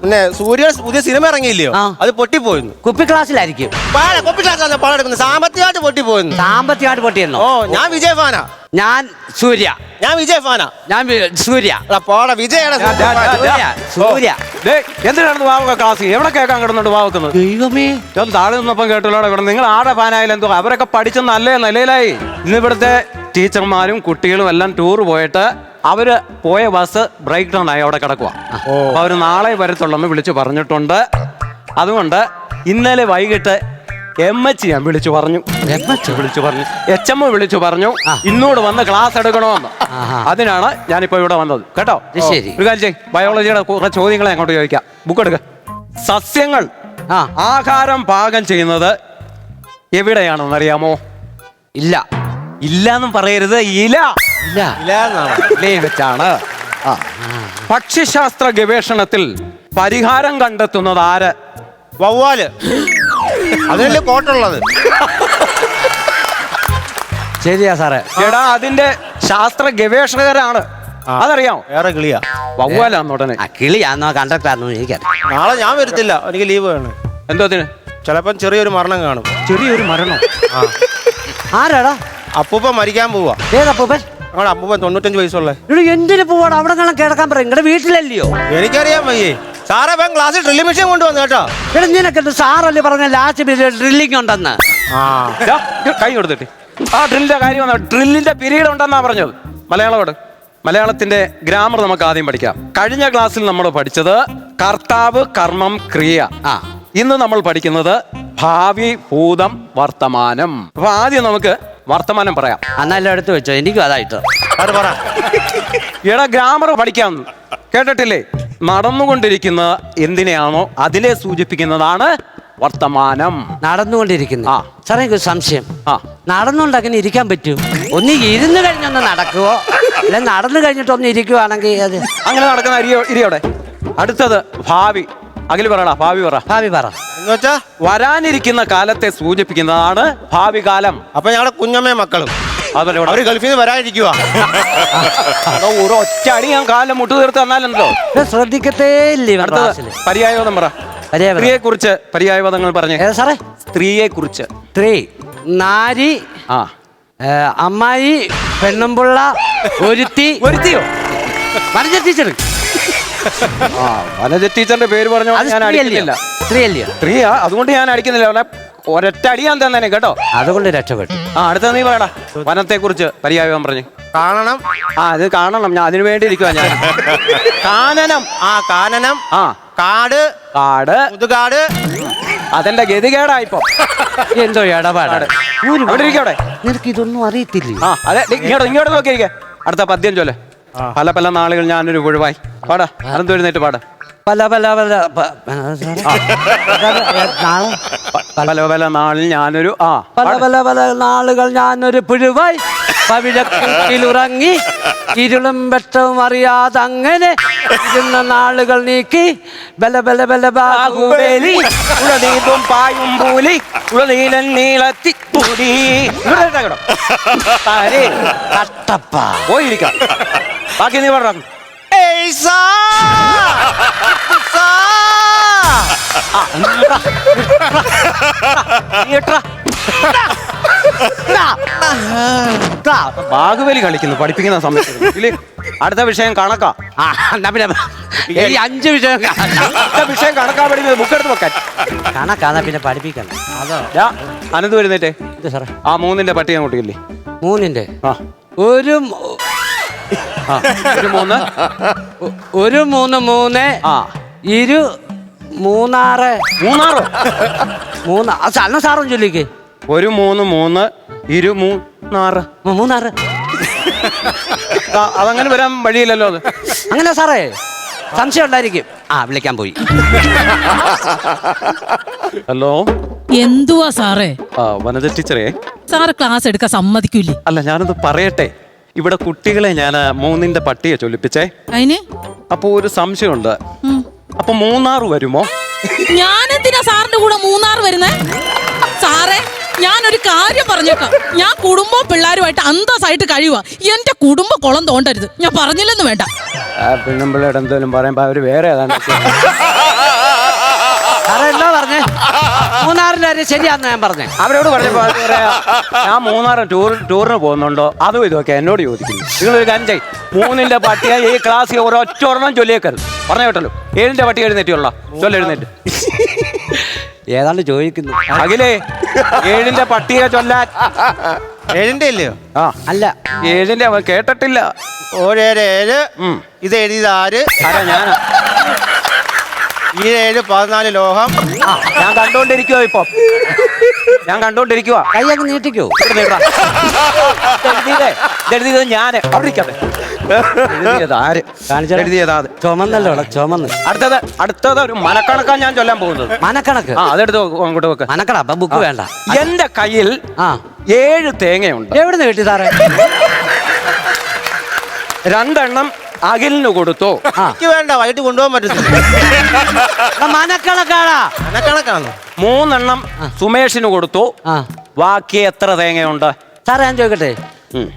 പിന്നെ സൂര്യ പുതിയ സിനിമ ഇറങ്ങിയില്ലയോ, അത് പൊട്ടിപ്പോയിരുന്നു. കുപ്പി ക്ലാസ്സിലായിരിക്കും. കുപ്പി ക്ലാസ്സിലാണ് പാடம் എടുക്കുന്നത്. സാമ്പത്തികമായിട്ട് പൊട്ടിപ്പോയിരുന്നു. സാമ്പത്തികമായിട്ട് പൊട്ടിയെന്നോ? ഓ, ഞാൻ വിജയ് ഫാനാ. ഞാൻ സൂര്യ. ഞാൻ വിജയ് ഫാനാ. ഞാൻ സൂര്യ. വിജയാണ് സൂര്യ. എന്തിനാണ് വാവൊക്കെ ക്ലാസ് എവിടെ കേൾക്കാൻ കിടന്നുണ്ട് വാവക്കുന്നത്? ദൈവമേ, താഴെ നിന്നപ്പം കേട്ടല്ലോ കിടന്നു. നിങ്ങൾ ആടെ ഫാനായാലും എന്തോ അവരൊക്കെ പഠിച്ച നല്ല നിലയിലായി. ഇന്ന് ഇവിടുത്തെ ടീച്ചർമാരും കുട്ടികളും എല്ലാം ടൂർ പോയിട്ട് അവര് പോയ ബസ് ബ്രേക്ക് ഡൗൺ ആയി അവിടെ കിടക്കുക. അപ്പൊ അവര് നാളെ വരത്തുള്ളെന്ന് വിളിച്ചു പറഞ്ഞിട്ടുണ്ട്. അതുകൊണ്ട് ഇന്നലെ വൈകിട്ട് MH ഞാൻ വിളിച്ചു പറഞ്ഞു. HM വിളിച്ചു പറഞ്ഞു ഇന്നോട് വന്ന് ക്ലാസ് എടുക്കണമെന്ന്. അതിനാണ് ഞാനിപ്പോ ഇവിടെ വന്നത് കേട്ടോ. ശരി, ഒരു കാര്യം ചെയ്യ്, ബയോളജിയുടെ കുറെ ചോദ്യങ്ങളെ അങ്ങോട്ട് ചോദിക്കാം. ബുക്ക് എടുക്ക. സസ്യങ്ങൾ ആഹാരം പാകം ചെയ്യുന്നത് എവിടെയാണെന്ന് അറിയാമോ? ഇല്ല. ഇല്ലാന്നും പറയരുത്. ഇല വെച്ചാണ്. ഭക്ഷ്യശാസ്ത്ര ഗവേഷണത്തിൽ പരിഹാരം കണ്ടെത്തുന്നത് ആര്? വവ്വാല്. അതിനല്ലേ കോട്ടുള്ളത്. ശരിയാ സാറേ. എടാ, അതിന്റെ ശാസ്ത്ര ഗവേഷകരാണ്. അതറിയാമോ? വേറെ കിളിയാ. വവ്വാലാന്ന് ഉടനെ. കിളിയാന്നോ കണ്ടക്ടറാന്നോ എനിക്കറിയാം. നാളെ ഞാൻ വരത്തില്ല, എനിക്ക് ലീവ് വേണം. എന്തോത്തിന്? ചിലപ്പം ചെറിയൊരു മരണം കാണും. ചെറിയൊരു മരണം? ആരാടാ? അപ്പൂപ്പ മരിക്കാൻ പോവാ. ഏതപ്പൂപ്പൻ? ഞങ്ങളുടെ അപ്പൂപ്പൻ 95 വയസ്സുള്ള. ഇവിടെ എന്തിനു പോവാണ്? അവിടെ കാണാൻ കിടക്കാൻ പറയും. നിങ്ങളുടെ വീട്ടിലല്ലയോ? എനിക്കറിയാൻ വയ്യേ സാറേ. ഇപ്പം ക്ലാസ്സിൽ ഡ്രില്ലിംഗ് മെഷീൻ കൊണ്ടുവന്നു കേട്ടോ. ഇവിടെ നിനക്ക് സാറല്ലേ പറഞ്ഞ ലാസ്റ്റ് ഡ്രില്ലിംഗ് ഉണ്ടെന്ന്? ദാ, ഇത് കൈ കൊടുത്തിട്ട് ആ ഡ്രില്ലിന്റെ കാര്യം വന്ന ഡ്രില്ലിന്റെ പീരീഡ് ഉണ്ടെന്നാ പറഞ്ഞത്. മലയാളോട് മലയാളത്തിന്റെ ഗ്രാമർ നമുക്ക് ആദ്യം പഠിക്കാം. കഴിഞ്ഞ ക്ലാസ്സിൽ നമ്മൾ പഠിച്ചത് കർത്താവ്, കർമ്മം, ക്രിയ. ഇന്ന് നമ്മൾ പഠിക്കുന്നത് ഭാവി, ഭൂതം, വർത്തമാനം. അപ്പൊ ആദ്യം നമുക്ക് വർത്തമാനം പറയാം. അന്നെല്ലാം എടുത്ത് വെച്ചോ, എനിക്കും അതായിട്ട്. അത് പറ. എടാ ഗ്രാമർ പഠിക്കാം. കേട്ടിട്ടില്ലേ? നടന്നുകൊണ്ടിരിക്കുന്ന എന്തിനെയാണോ അതിനെ സൂചിപ്പിക്കുന്നതാണ് വർത്തമാനം. നടന്നുകൊണ്ടിരിക്കുന്നു. സാറേ എനിക്ക് ഒരു സംശയം. നടന്നുകൊണ്ട് അങ്ങനെ ഇരിക്കാൻ പറ്റും? ഒന്ന് ഇരുന്ന് കഴിഞ്ഞൊന്ന് നടക്കുവോ, അല്ലെ നടന്നു കഴിഞ്ഞിട്ട് ഒന്ന് ഇരിക്കുവാണെങ്കിൽ അത് അങ്ങനെ നടക്കുന്ന ഇരിയോടെ. അടുത്തത് ഭാവി. അഖിൽ പറയടാ, ഭാവി പറ. ഭാവി പറ. എന്നുവെച്ചാ വരാനിരിക്കുന്ന കാലത്തെ സൂചിപ്പിക്കുന്നതാണ് ഭാവി കാലം. അപ്പൊ ഞങ്ങളുടെ കുഞ്ഞമ്മയും മക്കളും അതുപോലെ അവര് ഗൾഫിൽ നിന്ന് വരാനിരിക്കുക. ഒരു ഒറ്റ അടി ഞാൻ കാലം മുട്ടു തീർത്ത് തന്നാലെന്തോ. ശ്രദ്ധിക്കത്തേ ഇല്ലേ? അടുത്തത് പര്യായപദം പറ. സ്ത്രീയെ കുറിച്ച് പര്യായപദങ്ങൾ പറഞ്ഞേ. സാറേ സ്ത്രീയെ കുറിച്ച്. സ്ത്രീ, നാരി, അമ്മായി, പെണ്ണുമ്പുള്ള, ഒരുത്തി. ഒരുത്തിയോ? വനജ ടീച്ചർ. വനജ ടീച്ചറിന്റെ പേര് പറഞ്ഞു ഞാൻ അടിക്കുന്നില്ല. സ്ത്രീയല്ലയോ? സ്ത്രീയാ, അതുകൊണ്ട് ഞാൻ അടിക്കുന്നില്ല. ഒരൊറ്റ അടി ഞാൻ തന്നെ കേട്ടോ. അതുകൊണ്ട് രക്ഷപ്പെട്ടു. അടുത്ത നീ പറയടാ. വനത്തെ കുറിച്ച് പര്യായം പറഞ്ഞു. കാണണം. അത് കാണണം. ഞാൻ അതിനു വേണ്ടി ഇരിക്കുവാ ഞാൻ. കാനനം. കാനനം. കാട്. കാട്. മുതുകാട്. അതെന്റെ ഗതികേടാ ഇപ്പൊ. എന്തോ ഇടപാട്. അവിടെ ഇരിക്കവിടെ. നിനക്ക് ഇതൊന്നും അറിയത്തില്ലേ? അതെ, ഇങ്ങോട്ട് നോക്കിയിരിക്കെ. അടുത്ത പദ്യം ചൊല്ലെ. പല പല നാളുകൾ ഞാനൊരു ഒഴിവായി. പാടാ, അനന്ത് എഴുന്നേറ്റ് പാടാ. പല പല പല പല പല നാളിൽ ഞാനൊരു പല പല പല നാളുകൾ ഞാനൊരു പുഴുവായി പവിഴക്കൂട്ടിലുറങ്ങി ഇരുളും വെട്ടവും അറിയാതെ അങ്ങനെ ഇരുന്ന നാളുകൾ നീക്കി ബല ബല ബല ബാഹുബലി ഉളനീതും പായും പൂലി ഉളനീലൻ നീളത്തി കൂടി കട്ടപ്പ പോയിരിക്കാം. ബാക്കി നീ പറഞ്ഞു. ബാഹുബലി കളിക്കുന്നു പഠിപ്പിക്കുന്ന സമയത്ത്. അടുത്ത വിഷയം കണക്കാ. ഈ 5 വിഷയം വിഷയം കണക്കാ പഠിക്കുന്നത്. ബുക്കെടുത്ത് വെക്കാൻ കണക്കാ പിന്നെ പഠിപ്പിക്കണം. അനന്ത് വരുന്നേറ്റേ. സാറേ 3ന്റെ പട്ടിക കൂട്ടിയില്ലേ? 3ന്റെ ഒരു 3 ഒരു 3 3 ഇരു 3 മൂന്നാറോ 3 അല്ല സാറും ചൊല്ലിക്ക്. ഒരു 3 3 ഇരു 3 3 അതങ്ങനെ വരാൻ വഴിയില്ലല്ലോ. അത് അങ്ങനെ സാറേ സംശയം ഉണ്ടായിരിക്കും. വിളിക്കാൻ പോയി. ഹലോ, എന്തുവാ സാറേ? വനജ ടീച്ചറേ, സാറ് ക്ലാസ് എടുക്കാൻ സമ്മതിക്കൂലേ? അല്ല, ഞാനത് പറയട്ടെ. ഇവിടെ കുട്ടികളെ ഞാൻ 3ന്റെ പട്ടിയെ ചൊല്ലിപ്പിച്ചേ. അതിന് അപ്പൊ ഒരു സംശയമുണ്ട്. അപ്പൊ 3 വരുമോ? ഞാനെന്തിനാ സാറിന്റെ കൂടെ 3 വരുന്നേ? സാറേ, ഞാനൊരു കാര്യം പറഞ്ഞേക്കാം. ഞാൻ കുടുംബവും പിള്ളേരുമായിട്ട് അന്തസ്സായിട്ട് കഴിയുക. എന്റെ കുടുംബ കുളം തോണ്ടരുത്. ഞാൻ പറഞ്ഞില്ലെന്ന് വേണ്ട. പെണ്ണുമ്പിള്ളയുടെ എന്തോലും പറയുമ്പോ അവര് വേറെ ഏതാണ്ട്. സാറേ എന്താ പറഞ്ഞേ? 3ന്റെ കാര്യം ശരിയാന്ന് ഞാൻ പറഞ്ഞേ. അവരോട് പറഞ്ഞപ്പോ അത് പറയാ, ഞാൻ 3 ടൂറിന് പോകുന്നുണ്ടോ അതും ഇതൊക്കെ എന്നോട് ചോദിക്കുന്നു. നിങ്ങളൊരു കാര്യം ചെയ്യ്, 3ന്റെ പട്ടിക ഈ ക്ലാസ്സിൽ ഒരൊറ്റ ഒരെണ്ണം ചൊല്ലിയേക്കരുത്. പറഞ്ഞു കേട്ടല്ലോ. 7ന്റെ പട്ടിക എഴുന്നേറ്റുള്ള ചൊല്ലെഴുന്നേറ്റ്. ഏതാണ്ട് ചോദിക്കുന്നു. അഖിലേ, 7ന്റെ പട്ടിക ചൊല്ലാൻ. 7ന്റെ ഇല്ലയോ? അല്ല 7ന്റെ അവൻ കേട്ടിട്ടില്ല. 7 ഇത് എഴുതിയത് ആര്? ആരാ? ഞാനാ. ഈ 7 14 ലോഹം. ഞാൻ കണ്ടോണ്ടിരിക്കുവോ ഇപ്പൊ? ഞാൻ കണ്ടോണ്ടിരിക്കുവാ. കൈ അങ്ങ് നീട്ടിക്കോ. എഴുതിയത് ഞാന്. അവിടെ ഇരിക്കട്ടെ. എഴുതിയത് ആര്? എഴുതിയതാ അത്. ചുമന്നല്ലോ ചുമന്ന്. അടുത്തത് ഒരു മനക്കണക്കാ ഞാൻ ചൊല്ലാൻ പോകുന്നത്. മനക്കണക്ക്? അതെടുത്ത് അങ്ങോട്ട് വെക്ക്. മനക്കണ അപ്പൊ ബുക്ക് വേണ്ട. എന്റെ കയ്യിൽ 7 തേങ്ങയുണ്ട്. എവിടുന്ന് കിട്ടി സാറേ? 2 എണ്ണം അഖിലിന് കൊടുത്തു. എനിക്ക് വേണ്ട, വൈകിട്ട് കൊണ്ടുപോകാൻ പറ്റത്തില്ല. മനക്കണക്കാടാ. മനക്കണക്കാണോ? 3 എണ്ണം സുമേഷിന് കൊടുത്തു. ബാക്കി എത്ര തേങ്ങയുണ്ട്? സാറേ ഞാൻ ചോദിക്കട്ടെ,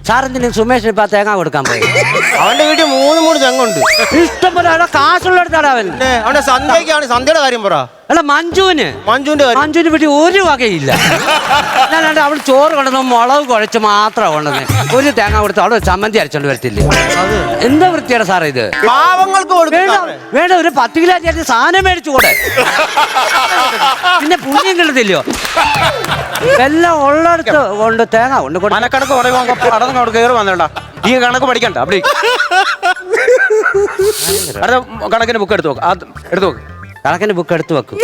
സാറെന്തിനും സുമേഷിന് ഇപ്പൊ തേങ്ങ കൊടുക്കാൻ പോയി? അവന്റെ വീട്ടിൽ 3 തെങ്ങുണ്ട്. ഇഷ്ടംപോലെ കാശുള്ള എടുത്താടാ അവൻ. അവന്റെ സന്ധ്യക്കാണ്. സന്ധ്യയുടെ കാര്യം പറ. അല്ല മഞ്ജുവിന്റെ കാര്യം വീട്ടിൽ ഒരു വകയില്ല. ഞാനാണ്ട് അവൾ ചോറ് കൊണ്ടുവന്ന് മുളക് കുഴച്ച് മാത്രമാണ് കൊണ്ടുവന്നത്. ഒരു തേങ്ങ കൊടുത്ത് അവള് ചമ്മന്തി അരച്ചോണ്ട് വരത്തില്ലേ? എന്താ വൃത്തിയാണ് സാറേ ഇത്? പാവങ്ങൾക്ക് വേണ്ട ഒരു 10 കിലോ ചേർത്ത് സാധനം മേടിച്ചു കൂടെ? പിന്നെ പുണ്യം കിട്ടത്തില്ലയോ? എല്ലാം ഉള്ളടത്ത് കൊണ്ട് തേങ്ങ കൊണ്ട് മനക്കണക്ക് പറയുമ്പോ അടന്ന് കയറി വന്നേണ്ട. ഈ കണക്ക് പഠിക്കണ്ട. അവിടെ അടുത്ത കണക്കിന് ബുക്ക് എടുത്തു നോക്ക്. എടുത്തു നോക്ക്. കണക്കിന് ബുക്ക് എടുത്തു വെക്കും.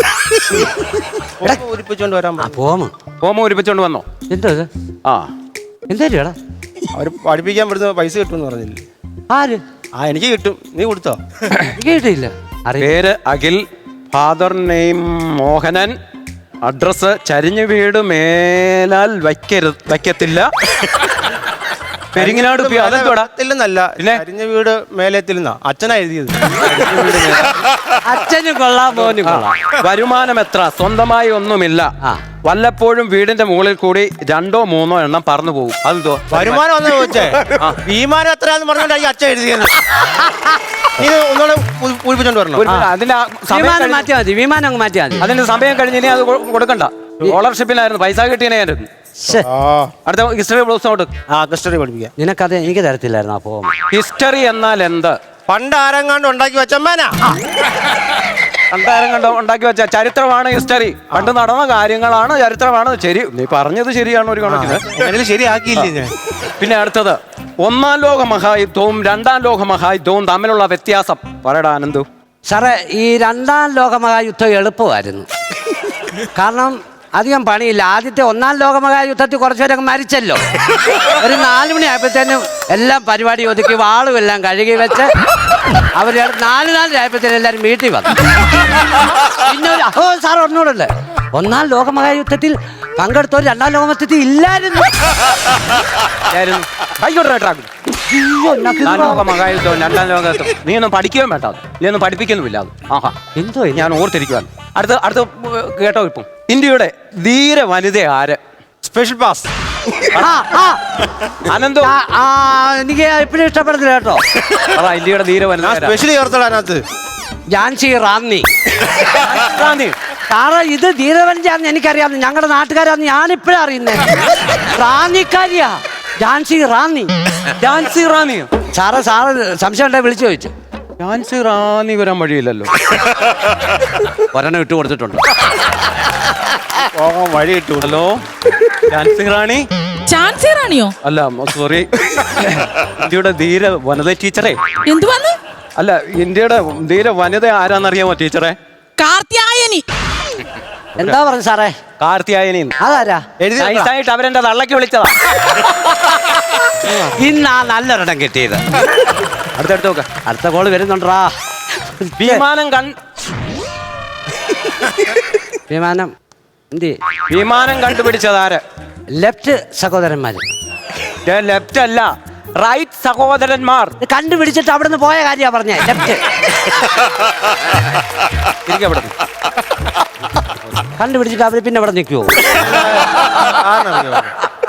പൂരിപ്പിച്ചോണ്ട് വരാൻ ഫോമ പൂരിപ്പിച്ചോണ്ട് വന്നോ? എന്തോ ഇത്? ആ എന്തേടാ അവര് പഠിപ്പിക്കാൻ പറ്റുന്ന പൈസ കിട്ടുമെന്ന് പറഞ്ഞില്ലേ? ആര്? എനിക്ക് കിട്ടും. നീ കൊടുത്തോ? കേട്ടില്ല. പേര് Akhil, father name Mohanan, address ചരിഞ്ഞു വീട് മേലാൽ വയ്ക്കത്തില്ല, പെരിങ്ങനാട്. അതെന്തോടാ? അരിഞ്ഞ വീട് മേലെത്തില്ലെന്നാ അച്ഛനാ എഴുതിയത്. അച്ഛനും കൊള്ളാം മോനും കൊള്ളാം. വരുമാനം എത്ര? സ്വന്തമായി ഒന്നുമില്ല. വല്ലപ്പോഴും വീടിന്റെ മുകളിൽ കൂടി 2 or 3 എണ്ണം പറന്നു പോകും. അതെന്തോ വരുമാനം വന്നു ചോദിച്ചേ? വിമാനം എത്രയാന്ന് പറഞ്ഞോണ്ടായി അച്ഛൻ എഴുതിയത്. നീ ഒന്നുകൂടെ പൂരിപ്പിച്ചോണ്ട് വരണം. അതിന്റെ വിമാനം മാറ്റിയാൽ മതി. വിമാനം അങ്ങ് മാറ്റിയാൽ മതി. അതിന്റെ സമയം കഴിഞ്ഞ് ഇനി അത് കൊടുക്കണ്ട. സ്കോളർഷിപ്പിലായിരുന്നു പൈസ കിട്ടിയതിനായിരുന്നു. അടുത്ത ഹിസ്റ്ററി ബ്ലൗസ് ഔട്ട്. ഹിസ്റ്ററി പഠിപ്പിക്കാം. നിനക്കത് എനിക്ക് തരത്തില്ലായിരുന്നു. അപ്പോ ഹിസ്റ്ററി എന്നാൽ എന്ത്? പണ്ട് ആരെങ്ങാണ്ട് ഉണ്ടാക്കി വെച്ചമ്മേനാ. പണ്ടാരം കണ്ടോ ഉണ്ടാക്കി വെച്ച ചരിത്രമാണ് ഹിസ്റ്ററി. പണ്ട് നടന്ന കാര്യങ്ങളാണ് ചരിത്രമാണ്. ശരി, നീ പറഞ്ഞത് ശരിയാണ് ഒരു കണക്കിന്. ശരിയാക്കിയില്ലേ ഞാൻ? പിന്നെ അടുത്തത് 1ാം ലോക മഹായുദ്ധവും 2ാം ലോക മഹായുദ്ധവും തമ്മിലുള്ള വ്യത്യാസം പറയടാ ആനന്ദു. സാറേ, ഈ 2ാം ലോകമഹായുദ്ധം എളുപ്പമായിരുന്നു. കാരണം അധികം പണിയില്ല. ആദ്യത്തെ 1ാം ലോകമഹായുദ്ധത്തിൽ കുറച്ചുപേരൊക്കെ മരിച്ചല്ലോ. ഒരു 4 മണിയായപ്പോഴത്തേനും എല്ലാം പരിപാടി ഒതുക്കി വാളും എല്ലാം കഴുകി വെച്ച് അവർ 4 ആയപ്പോഴത്തേനും എല്ലാവരും വീട്ടിൽ വന്നു. പിന്നെ സാർ ഒന്നുകൂടെ 1ാം ലോകമഹായുദ്ധത്തിൽ പങ്കെടുത്തവർ 2ാം ലോകമഹായുദ്ധത്തിൽ ഇല്ലായിരുന്നു. മഹായുദ്ധവും 2ാം ലോകത്തും നീ ഒന്നും പഠിക്കുകയും വേണ്ട. നീ ഒന്നും പഠിപ്പിക്കുന്നുമില്ല. അത് ആഹാ എന്തോ ഞാൻ ഓർത്തിരിക്കുവാൻ. അടുത്ത കേട്ടോ. ഇപ്പം ഇന്ത്യയുടെ ധീര വനിത ആര്? Special pass. അനന്തോ? എനിക്ക് എപ്പോഴും ഇഷ്ടപ്പെടുന്നില്ല കേട്ടോ. ഇന്ത്യയുടെ ധീര വനിത സ്പെഷ്യലി ഓർത്തോളാം അതിനകത്ത്. ഝാൻസി റാന്നി. സാറേ, ഇത് ധീരവനിതയാണെന്ന് എനിക്കറിയാം. ഞങ്ങളുടെ നാട്ടുകാരാന്ന് ഞാനിപ്പോഴും അറിയുന്നേ. റാന്നിക്കാരിയാ ഝാൻസി റാന്നി. ഝാൻസി റാന്നിയോ? സാറ് സംശയം ഉണ്ടെ വിളിച്ചു ചോദിച്ചു. ഝാൻസി റാന്നി വരാൻ വഴിയില്ലല്ലോ. ഒരെണ്ണം ഇട്ട് കൊടുത്തിട്ടുണ്ട്. വഴി കിട്ടു. ഹലോ, ഝാൻസി റാണി? ഝാൻസി റാണിയോ? അല്ല, സോറി. ഇന്ത്യയുടെ ധീര വനിത ടീച്ചറെ. എന്തുവാന്ന്? അല്ല, ഇന്ത്യയുടെ ധീര വനിത ആരാന്നറിയാമോ ടീച്ചറെ? കാർത്യായനി. എന്താ പറഞ്ഞു സാറേ? കാർത്യായനി. അതാരാ? നൈസായിട്ട് അവരെന്റെ തള്ളക്ക് വിളിച്ചതാ. ഇന്നാ നല്ലൊരിടം കിട്ടിയത്. അടുത്തടുത്ത് നോക്ക. അടുത്ത കോള് വരുന്നുണ്ടാ. വിമാനം കണ്ടുപിടിച്ചത് ആര്? ലെഫ്റ്റ് സഹോദരന്മാര്. ലെഫ്റ്റ് അല്ല, റൈറ്റ് സഹോദരന്മാർ. കണ്ടുപിടിച്ചിട്ട് അവിടെ നിന്ന് പോയ കാര്യ പറഞ്ഞേ. ലെഫ്റ്റ് കണ്ടുപിടിച്ചിട്ട് അവര് പിന്നെ അവിടെ നിൽക്കുവോ?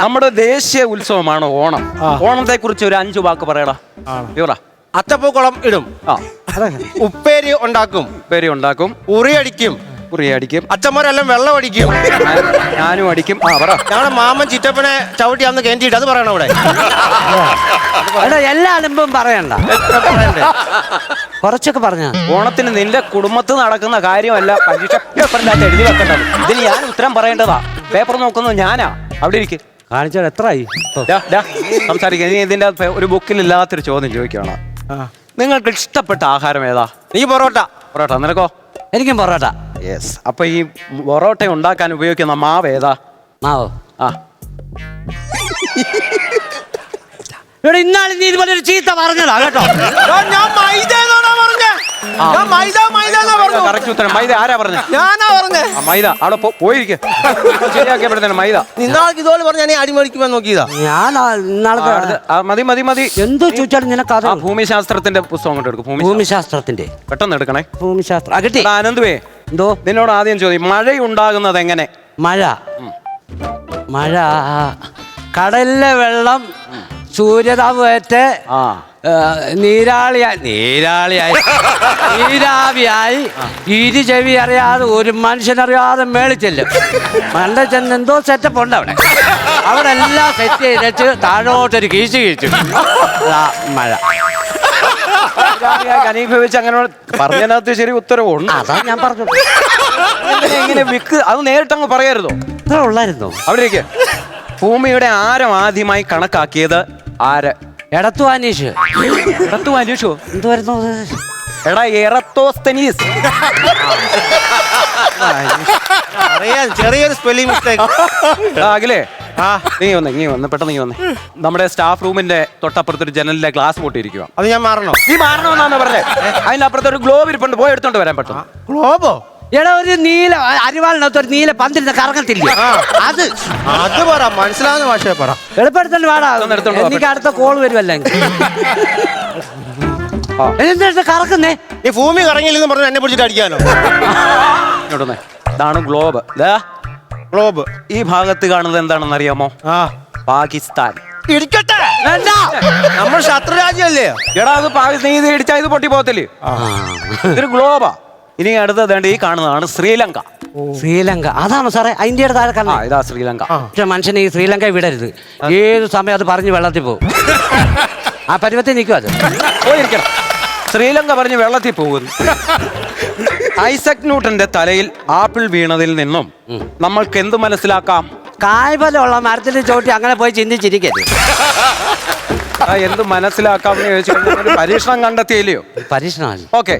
നമ്മുടെ ദേശീയ ഉത്സവമാണ് ഓണം. ഓണത്തെ കുറിച്ച് ഒരു 5 വാക്ക് പറയടാ. അത്തപ്പൂക്കളം ഇടും. ഉപ്പേരി ഉണ്ടാക്കും. ഉറിയടിക്കും. അച്ഛന്മാരെല്ലാം വെള്ളം അടിക്കും. ഞാനും അടിക്കും. ഞങ്ങളുടെ മാമൻ ചിറ്റപ്പനെ ചവിട്ടി അന്ന് കേട്ടിട്ട് അത് പറയണം അവിടെ. എല്ലാ അലമ്പും പറയണ്ട, കുറച്ചൊക്കെ പറഞ്ഞ. ഓണത്തിന് നിന്റെ കുടുംബത്തിൽ നടക്കുന്ന കാര്യമല്ല പരീക്ഷ പേപ്പറിനകത്ത് എഴുതി വെക്കേണ്ടത്. ഇതിന് ഞാൻ ഉത്തരം പറയേണ്ടതാ. പേപ്പർ നോക്കുന്നത് ഞാനാ. അവിടെ ഇരിക്കും. കാണിച്ചാൽ എത്രയായി സംസാരിക്കുക. നീ ഇതിന്റെ ഒരു ബുക്കിൽ ഇല്ലാത്തൊരു ചോദ്യം ചോദിക്കുകയാണ്. നിങ്ങൾക്ക് ഇഷ്ടപ്പെട്ട ആഹാരം ഏതാ? നീ പൊറോട്ട. നിനക്കോ? എനിക്കും പൊറോട്ട. യെസ്. അപ്പൊ ഈ പൊറോട്ട ഉണ്ടാക്കാൻ ഉപയോഗിക്കുന്ന മാവ് ഏതാ? മാവോ? ആ, ഇന്നാലും നീ ഇതുപോലെ ഒരു ചീത്ത പറഞ്ഞതാ കേട്ടോ. ഞാൻ മൈദ കറക്റ്റ് ഉത്തരം. മൈദ ആരാ പറഞ്ഞ? ഞാനാ പറഞ്ഞേ. മൈദ അവിടെ പോയിരിക്കും. ശരിയാക്കിയപ്പോഴത്തേന് മൈദ. ഇന്നാൾക്ക് ഇതുപോലെ പറഞ്ഞ ഞാൻ അടിമടിക്കുവാൻ നോക്കിയതാ. ഞാൻ മതി. എന്തോ ചോദിച്ചാലും നിനക്ക് ഭൂമിശാസ്ത്രത്തിന്റെ പുസ്തകം കൊണ്ട് എടുക്കും. ഭൂമിശാസ്ത്രത്തിന്റെ പെട്ടെന്ന് എടുക്കണേ. ഭൂമിശാസ്ത്രം. ആനന്ദുവേ, എന്തോ നിന്നോട് ആദ്യം ചോദ്യം, മഴയുണ്ടാകുന്നത് എങ്ങനെ? മഴ കടലിലെ വെള്ളം സൂര്യതാപേറ്റ് ആ നീരാവിയായി ഇരു ചെവി അറിയാതെ ഒരു മനുഷ്യനറിയാതെ മേളിൽ ചെല്ലും. മണ്ട ചെന്ന് എന്തോ സെറ്റപ്പ് ഉണ്ട് അവിടെ എല്ലാം സെറ്റ് ചെയ്തിട്ട് താഴോട്ടൊരു കീച്ചു കീച്ചു. മഴ ഘനീഭവിച്ച് അങ്ങനെ പറഞ്ഞതിനകത്ത് ശരി ഉത്തരവുണ്ട്. അതാ ഞാൻ പറഞ്ഞു. ഇങ്ങനെ വിക്ക് അത് നേരിട്ടങ്ങ് പറയായിരുന്നോ? ഇത്ര ഉള്ളായിരുന്നോ? അവിടേക്ക് ഭൂമിയുടെ ആരം ആദ്യമായി കണക്കാക്കിയത് ആര്? എടത്തു അനീഷ്. എടത്തു അനീഷോ? എന്തുവായിരുന്നു? എടാ എറത്തോസ്തനീസ്. അറിയാൻ ചെറിയൊരു സ്പെല്ലിംഗ് മിസ്റ്റേക്ക്. അഖിലേ നീ വന്ന് പെട്ടെന്ന് നീ വന്ന്. നമ്മുടെ സ്റ്റാഫ് റൂമിന്റെ തൊട്ടപ്പുറത്തൊരു ജനലിലെ ഗ്ലാസ് പൊട്ടിയിരിക്കുക. അത് ഞാൻ മാറണോ? നീ മാറണമെന്നാണ് പറഞ്ഞേ. അതിന്റെ അപ്പുറത്തൊരു ഗ്ലോബ് ഇരിപ്പുണ്ട്, പോയി എടുത്തോണ്ട് വരാൻ പറ്റും. ഗ്ലോബോ? എടാ ഒരു നീല അരിവാളിനകത്ത് ഒരു നീല പന്തിരുന്ന കറങ്ങത്തില്ല അത് പറ, മനസ്സിലാവുന്ന ഭാഷയെ പറ. എളുപ്പെടുത്തോണ്ട് വേടാ. എടുത്തോണ്ട് വാ. എനിക്ക് അടുത്ത കോൾ വരുമല്ലേ. എന്താ കറക്കുന്നേ? ഈ ഭൂമി കറങ്ങിയില്ലെന്ന് പറഞ്ഞു എന്നെ പിടിച്ചിട്ട് അടിക്കാനോ? ഇങ്ങോട്ടൊന്നേ. ഇതാണ് ഗ്ലോബ്. ഗ്ലോബ്. ഈ ഭാഗത്ത് കാണുന്നത് എന്താണെന്ന് അറിയാമോ? പാകിസ്ഥാൻ. ഇടിക്കട്ടെ, നമ്മൾ ശത്രു രാജ്യമല്ലേ? എടാ അത് പാകിസ്ഥാൻ ഇത് ഇടിച്ചാൽ ഇത് പൊട്ടി പോകത്തില്ലേ? ഇതൊരു ഗ്ലോബാ. ഇനി അടുത്തത് ഈ കാണുന്നതാണ് ശ്രീലങ്ക. ശ്രീലങ്ക അതാണ് സാറേ ഇന്ത്യയുടെ താഴെ കാണാം. ഇതാ ശ്രീലങ്ക. പക്ഷെ മനുഷ്യനെ ഈ ശ്രീലങ്ക വിടരുത്. ഏത് സമയം അത് പറഞ്ഞ് വെള്ളത്തിൽ പോകും. ആ പരുവത്തിൽ നിൽക്കും അത്. പോയിരിക്കണം. ശ്രീലങ്ക പറഞ്ഞ് വെള്ളത്തിൽ പോകുന്നു. ഐസക് ന്യൂട്ടന്റെ തലയിൽ ആപ്പിൾ വീണതിൽ നിന്നും നമ്മൾക്ക് എന്ത് മനസ്സിലാക്കാം? കായ്ഫലമുള്ള മരത്തിൽ ചോട്ടി അങ്ങനെ പോയി ചിന്തിച്ചിരിക്കരുത്. എന്ത് മനസ്സിലാക്കാമെന്ന് ചോദിച്ചു കഴിഞ്ഞാൽ പരീക്ഷണം കണ്ടെത്തിയില്ലയോ? പരീക്ഷണമല്ല. ഓക്കെ.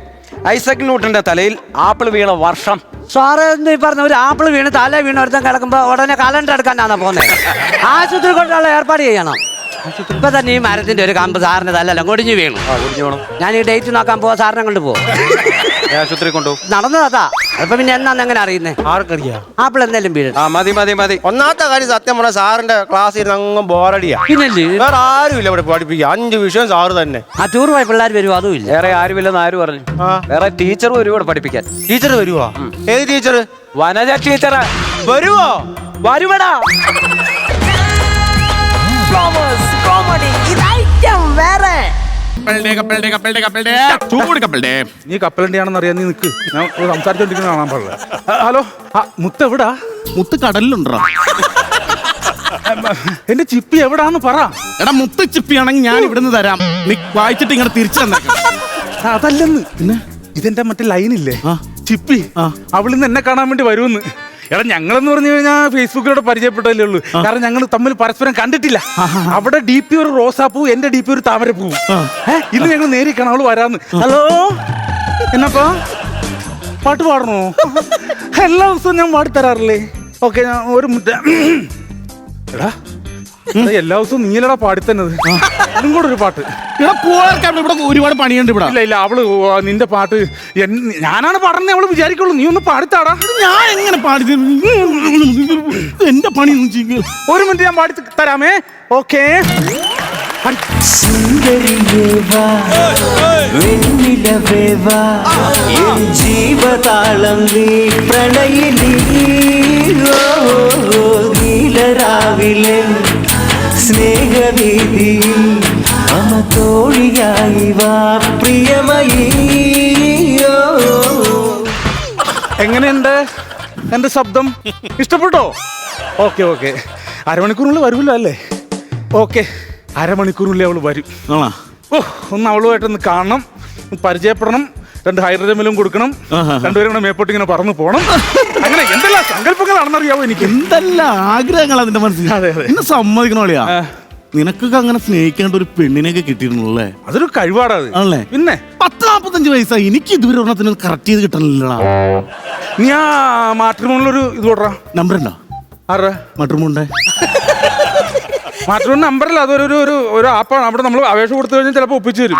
ഐസക് ന്യൂട്ടന്റെ തലയിൽ ആപ്പിൾ വീണ വർഷം? സാറേ എന്ന് ഈ പറഞ്ഞ ഒരു ആപ്പിൾ വീണ് തല വീണ് ഒരുത്തം കിടക്കുമ്പോ ഉടനെ കലണ്ടർ എടുക്കാനാണോ പോകുന്നത്? ആശുപത്രി കൊണ്ടുള്ള ഏർപ്പാട് ചെയ്യണം. ഇപ്പൊ തന്നെ ഈ മരത്തിന്റെ ഒരു കമ്പ് സാറിന് തലല്ല കൊടിഞ്ഞു വീണു. ഞാൻ ഈ ഡേറ്റ് നോക്കാൻ പോവാ, സാറിനെ കൊണ്ട് പോവാ. ആശുപത്രി കൊണ്ടുപോകും. നടന്നതാ. അപ്പൊ പിന്നെ എന്നാന്ന് എങ്ങനെ അറിയുന്നേ? ആർക്കറിയാം? ആപ്പിൾ എന്തായാലും വീഴും. മതി. ഒന്നാമത്തെ കാര്യം സത്യം പറഞ്ഞ സാറിന്റെ ക്ലാസ് ഇരുന്ന് അങ്ങ് ബോറടിയാ. പിന്നല്ലേ വേറെ ആരുമില്ല ഇവിടെ പഠിപ്പിക്കുക. 5 വിഷയം സാറ് തന്നെ. ആ ടൂർ പോയ പിള്ളേർ വരുമോ? അതും ഇല്ല. വേറെ ആരുമില്ലെന്ന് ആര് പറഞ്ഞു? വേറെ ടീച്ചർ വരും ഇവിടെ പഠിപ്പിക്കാൻ. ടീച്ചർ വരുവോ? ഏത് ടീച്ചർ? വനജ ടീച്ചർ വരുവോ? വരുമടാ. നീ കപ്പലണ്ടി ആണെന്ന് അറിയാൻ നീ നിക്ക്. ഞാൻ സംസാരിച്ചോണ്ടിരിക്കുന്ന കാണാൻ പാടില്ല. ഹലോ, മുത്ത് എവിടാ? മുത്ത് കടലിലുണ്ടോ? എന്റെ ചിപ്പി എവിടാന്ന് പറ. എടാ മുത്ത് ചിപ്പിയാണെങ്കിൽ ഞാൻ ഇവിടുന്ന് തരാം. നീ വായിച്ചിട്ട് ഇങ്ങനെ തിരിച്ചു തന്നേക്കാം. അതല്ലെന്ന്. പിന്നെ ഇതെന്റെ മറ്റേ ലൈനില്ലേ ചിപ്പി, അവളിന്ന് എന്നെ കാണാൻ വേണ്ടി വരുമെന്ന്. എടാ ഞങ്ങളെന്ന് പറഞ്ഞു കഴിഞ്ഞാൽ ഫേസ്ബുക്കിലൂടെ പരിചയപ്പെട്ടല്ലേ ഉള്ളൂ. കാരണം ഞങ്ങൾ തമ്മിൽ പരസ്പരം കണ്ടിട്ടില്ല. അവിടെ DP ഒരു റോസാപ്പൂ, എന്റെ DP ഒരു താമരപ്പൂവും. ഇന്ന് ഞങ്ങൾ നേരിക്കണം, അവള് വരാന്ന്. ഹലോ, എന്നപ്പാ പാട്ട് പാടണോ? എല്ലാ ദിവസവും ഞാൻ പാടിത്തരാറില്ലേ? ഓക്കെ, ഞാൻ ഒരു എടാ എല്ലാ ദിവസവും നീലടാ പാടിത്തന്നത്. അതും കൂടെ ഒരു പാട്ട്. ഇവിടെ ഒരുപാട് പണിയുണ്ട് ഇവിടെ. ഇല്ല അവള് നിന്റെ പാട്ട് ഞാനാണ് പാടുന്നത് അവള് വിചാരിക്കുള്ളൂ. നീ ഒന്ന് പാടിത്താടാ. ഞാൻ എങ്ങനെ പാടി? എന്റെ പണി ഒരു മിനിറ്റ് ഞാൻ പാടി തരാമേ. ഓക്കേ. ജീവതാളം നീ പ്രണയിലീ നീലരാവിലെ സ്നേഹവീതിയിൽ അമതോഴിയായി വാ പ്രിയമയീയോ. എങ്ങനെയുണ്ട് എന്റെ ശബ്ദം? ഇഷ്ടപ്പെട്ടോ? ഓക്കെ. അരമണിക്കൂറിനുള്ളിൽ വരുമല്ലോ അല്ലേ? ഓക്കെ, അരമണിക്കൂറിനുള്ളിൽ അവള് വരും. ഒന്ന് അവളുമായിട്ടൊന്ന് കാണണം, പരിചയപ്പെടണം, 2 ഹൈഡ്രജൻ കൊടുക്കണം, രണ്ടുപേരും കൂടെ മേപ്പോട്ട് ഇങ്ങനെ പറന്നു പോകണം. അങ്ങനെ എന്തെല്ലാം സങ്കല്പങ്ങളാണെന്നറിയാവോ എനിക്ക്. എന്തെല്ലാം ആഗ്രഹങ്ങൾ അതിന്റെ മനസ്സിൽ. അതെ എന്നെ സമ്മതിക്കണോളിയാ. നിനക്കൊക്കെ അങ്ങനെ സ്നേഹിക്കേണ്ട ഒരു പെണ്ണിനെയൊക്കെ കിട്ടിയിരുന്നുള്ളേ. അതൊരു കഴിവാടാ. ആണല്ലേ? പിന്നെ 40-45 വയസ്സായി, എനിക്ക് ഇതുവരെ ഒരെണ്ണത്തിന് കറക്റ്റ് ചെയ്ത് കിട്ടണില്ലടാ. നീ ആ മാട്രിമോണിലൊരു ഇത് കൊടുറാ. നമ്പർ ഉണ്ടോ? ആരാ മാട്രിമോണിന്റെ? മാട്രിമോണി നമ്പറല്ല, അതൊരു ആപ്പാണ്. അവിടെ നമ്മൾ അപേക്ഷ കൊടുത്തു കഴിഞ്ഞാൽ ചിലപ്പോ ഒപ്പിച്ചു തരും.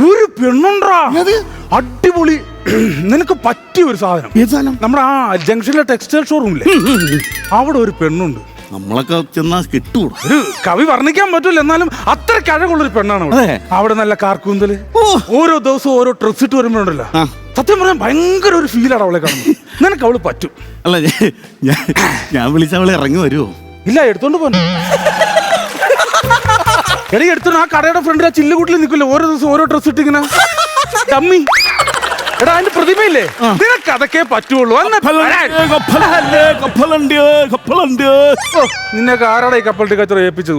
ഒരു പെണ്ണുണ്ടാ, അടിപൊളി, നിനക്ക് പറ്റിയ ഒരു സാധനം. നമ്മുടെ ആ ജംഗ്ഷനിലെ ടെക്സ്റ്റൈൽ ഷോറൂമില്ലേ, അവിടെ ഒരു പെണ്ണുണ്ട്. നമ്മളൊക്കെ ചെന്നാ കിട്ടൂടാ. ഒരു കവി വർണ്ണിക്കാൻ പറ്റൂല, എന്നാലും അത്ര കഴിവുള്ളൊരു പെണ്ണാണ് അവിടെ. അവിടെ നല്ല കാർക്കൂന്തല്, ഓരോ ദിവസവും ഓരോ ഡ്രസ് ഇട്ട് വരുമ്പോഴല്ലോ, സത്യം പറയാൻ ഭയങ്കര ഒരു ഫീലാണ് അവളെ കാണുന്നത്. നിനക്ക് അവള് പറ്റും. അല്ല ഞാൻ വിളിച്ച അവളെ ഇറങ്ങി വരുമോ? ഇല്ല, എടുത്തോണ്ട് പോന്നു. എടീ എടുത്തു ആ കടയുടെ ഫ്രണ്ടിൽ ആ ചില്ലുകൂട്ടിൽ നിൽക്കില്ല ഓരോ ദിവസം ഓരോ ഡ്രസ് ഇട്ടിങ്ങനെ ഡമ്മി. എടാ അതിന്റെ പ്രതിമയില്ലേ നിനക്ക് അതൊക്കെ പറ്റുള്ളൂ. നിന്നൊക്കെ ആരാടാ ഈ കപ്പൽ കച്ചവടം ഏൽപ്പിച്ചത്?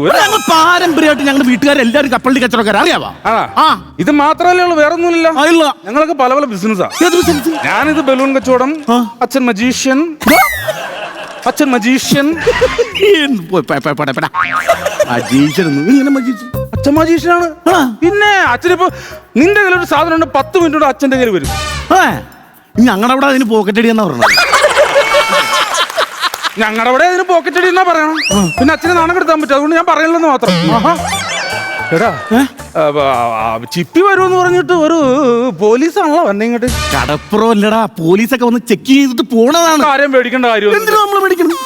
പാരമ്പര്യമായിട്ട് ഞങ്ങളുടെ വീട്ടുകാരെല്ലാരും കപ്പലിന്റെ കച്ചവടക്കാർ അറിയാവാ. ഇത് മാത്രമല്ലേ ഉള്ളൂ, വേറെ ഒന്നുമില്ല. ഞങ്ങളൊക്കെ പല പല ബിസിനസ്സാ. ഞാനിത് ബലൂൺ കച്ചവടം, അച്ഛൻ മജീഷ്യൻ. അച്ഛൻ മജീഷ്യനാണ്. പിന്നെ അച്ഛനിപ്പോ നിന്റെ കയ്യിൽ ഒരു സാധനം ഉണ്ട്, 10 മിനിറ്റ് കൊണ്ട് അച്ഛന്റെ കയ്യിൽ വരും. ഞങ്ങളുടെ അവിടെ അതിന് പോക്കറ്റ് അടി എന്നാ പറഞ്ഞത്. ഞങ്ങളുടെ അവിടെ അതിന് പോക്കറ്റ് അടി എന്നാ പറയണം. പിന്നെ അച്ഛനെ നാണം കെടുത്താൻ പറ്റും, അതുകൊണ്ട് ഞാൻ പറയലെന്ന് മാത്രം. എടാ ചിപ്പി വരുമെന്ന് പറഞ്ഞിട്ട് ഒരു പോലീസാണല്ലോ വന്നെ ഇങ്ങോട്ട്. കടപ്പുറം അല്ലടാ, പോലീസൊക്കെ വന്ന് ചെക്ക് ചെയ്തിട്ട് പോണതാണ്. ആരെയും പേടിക്കേണ്ട കാര്യം എന്തിനാ നമ്മള് പേടിക്കണം?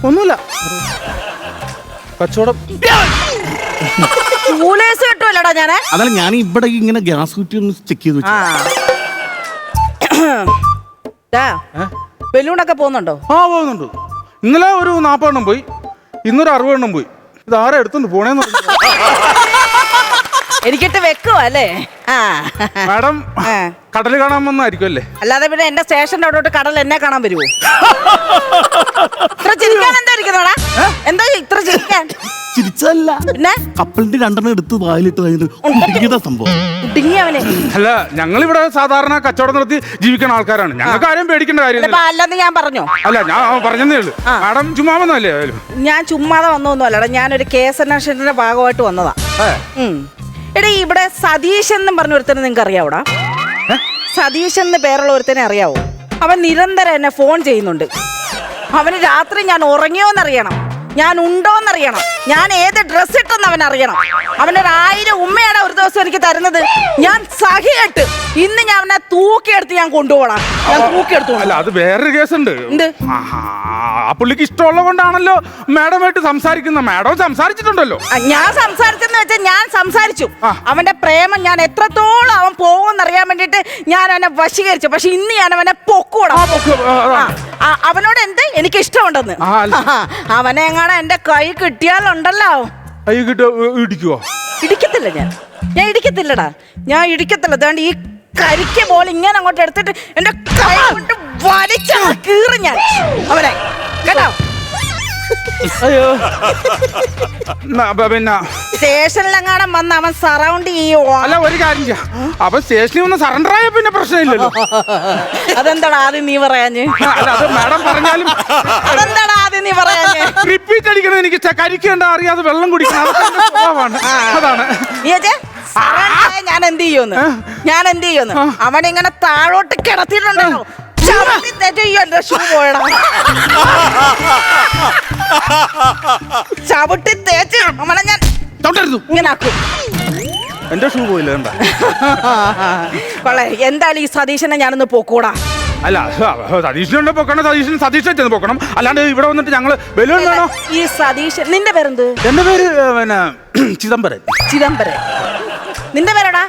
ഒന്നുമില്ല, കച്ചവടം. കിട്ടുമല്ലോടാ ഞാന്. അതല്ല, ഞാൻ ഇവിടെ ഇങ്ങനെ ഗ്യാസ് കുറ്റി ഒന്ന് ചെക്ക് ചെയ്ത് വെച്ചു. ബലൂണൊക്കെ പോകുന്നുണ്ടോ? പോകുന്നുണ്ട്. ഇന്നലെ ഒരു 40 എണ്ണം പോയി, ഇന്നൊരു 60 എണ്ണം പോയി. ഇത് ആരാ എടുത്തോണ്ട് പോണേന്ന് എനിക്കിട്ട് വെക്കുവോ അല്ലേ? മാഡം കടൽ കാണാൻ വന്നായിരിക്കും അല്ലേ? അല്ലാതെ പിന്നെ എന്റെ സ്റ്റേഷന്റെ അവിടോട്ട് കടൽ എന്നെ കാണാൻ വരുമോ? ഇത്ര ചിരിക്കാൻ എന്താ ഇരിക്കുന്നോടാ? എന്താ ഇത്ര ചിരിക്കാൻ? ചിരിച്ചതല്ല, പിന്നെ കപ്പലിന്റെ 2 എണ്ണം എടുത്ത് വായിലിട്ട് കഴിഞ്ഞിട്ട് സംഭവം. അല്ല, ഞങ്ങളിവിടെ സാധാരണ കച്ചവടം നടത്തി ജീവിക്കുന്ന ആൾക്കാരാണ്. ഞങ്ങൾക്ക് ആരെയും പേടിക്കേണ്ട കാര്യം അല്ലെന്ന് ഞാൻ പറഞ്ഞോ? അല്ല, ഞാൻ പറഞ്ഞതേ ഉള്ളൂ. മാഡം ചുമ്മാ വന്നല്ലേ? ഞാൻ ചുമ്മാതെ വന്നൊന്നും അല്ലടാ, ഞാനൊരു കേസ് അന്വേഷണത്തിന്റെ ഭാഗമായിട്ട് വന്നതാ. എടാ, ഇവിടെ സതീശൻ എന്നും പറഞ്ഞ ഒരുത്തനെ നിങ്ങൾക്ക് അറിയാവൂടാ? സതീശൻ എന്ന് പേരുള്ള ഒരുത്തനെ അറിയാവോ? അവൻ നിരന്തരം എന്നെ ഫോൺ ചെയ്യുന്നുണ്ട്. അവന് രാത്രി ഞാൻ ഉറങ്ങിയോന്നറിയണം, ഞാൻ ഉണ്ടോന്നറിയണം, ഞാൻ ഏത് ഡ്രസ് ഇട്ടെന്ന് അവൻ അറിയണം. അവനൊരു 1000 ഉമ്മയാണ് ഒരു ദിവസം എനിക്ക് തരുന്നത്. ഞാൻ സഹിയായിട്ട് ഇന്ന് ഞാൻ അവനെ തൂക്കിയെടുത്ത് ഞാൻ കൊണ്ടുപോകണം. ഞാൻ തൂക്കിയെടുത്തു. അല്ല, അത് വേറൊരു കേസുണ്ട്. ആ പുള്ളിക്ക് ഇഷ്ടമുള്ള കൊണ്ടാണല്ലോ മാഡമായിട്ട് സംസാരിക്കുന്ന. മാഡം സംസാരിച്ചിട്ടുണ്ടല്ലോ. ഞാൻ സംസാരിച്ചെന്ന് വെച്ചാൽ ഞാൻ സംസാരിച്ചു. അവന്റെ പ്രേമം ഞാൻ എത്രത്തോളം അവൻ പോകുമെന്നറിയാൻ വേണ്ടിട്ട് ഞാൻ അവനെ വശീകരിച്ചു. പക്ഷെ ഇന്ന് ഞാൻ അവനെ പൊക്കൂടാ. അവനോട് എന്ത് എനിക്ക് ഇഷ്ടമുണ്ടെന്ന്. അവനെ എങ്ങാണ് എന്റെ കൈ കിട്ടിയാലുണ്ടല്ലോ. കൈ കിട്ടിയോ ഇടിക്കുവോ? ഇടിക്കത്തില്ല, ഞാൻ ഇടിക്കത്തില്ലടാ, ഞാൻ ഇടിക്കത്തില്ല. അതുകൊണ്ട് ഈ കരിക്ക പോലെ ഇങ്ങനെ അങ്ങോട്ട് എടുത്തിട്ട് എന്റെ കൈ കൊണ്ട് വലിച്ച കീറി ഞാൻ അവനെ, കേട്ടോ? അയ്യോ, പിന്നെ സ്റ്റേഷനിലെങ്ങാനും വന്ന് അവൻ സറൗണ്ട് ചെയ്യുവോ? അല്ല, ഒരു കാര്യം ചെയ്യാം, അപ്പൊ സ്റ്റേഷനിൽ വന്ന് സറണ്ടർ ആയ പിന്നെ പ്രശ്നമില്ലല്ലോ. അതെന്താടാ ആദ്യം നീ പറയാഞ്ഞ്? അത് മാഡം പറഞ്ഞാലും അതെന്താടാ ആദ്യം നീ പറയാഞ്ഞ്? റിപ്പീറ്റ് അടിക്കണം. എനിക്ക് കരിക്കണ്ട അറിയാതെ വെള്ളം കുടിക്കണം, അതാണ്. ഞാൻ എന്ത് ചെയ്യുന്നു? അവനിങ്ങനെ താഴോട്ട് കിടത്തിയിട്ടുണ്ടല്ലോ, ചവിട്ടി തേച്ച് അവനെ ഞാൻ ഇങ്ങനെ ആക്കും. എന്റെ ഷൂ പോയില്ല. കൊള്ളേ, എന്തായാലും ഈ സതീശനെ ഞാനൊന്ന് പോക്കൂടാ. അല്ല, സതീഷിനെ പൊക്കണം, സതീഷിനെ ചെന്ന് പൊക്കണം. അല്ലാണ്ട് ഇവിടെ വന്നിട്ട് ഞങ്ങള് ബലൂൺ വേണോ? ഈ സതീശൻ, നിന്റെ പേരെന്ത്? എന്റെ പേര് പിന്നെ ചിദംബരൻ. നിന്റെ പേരെടാ?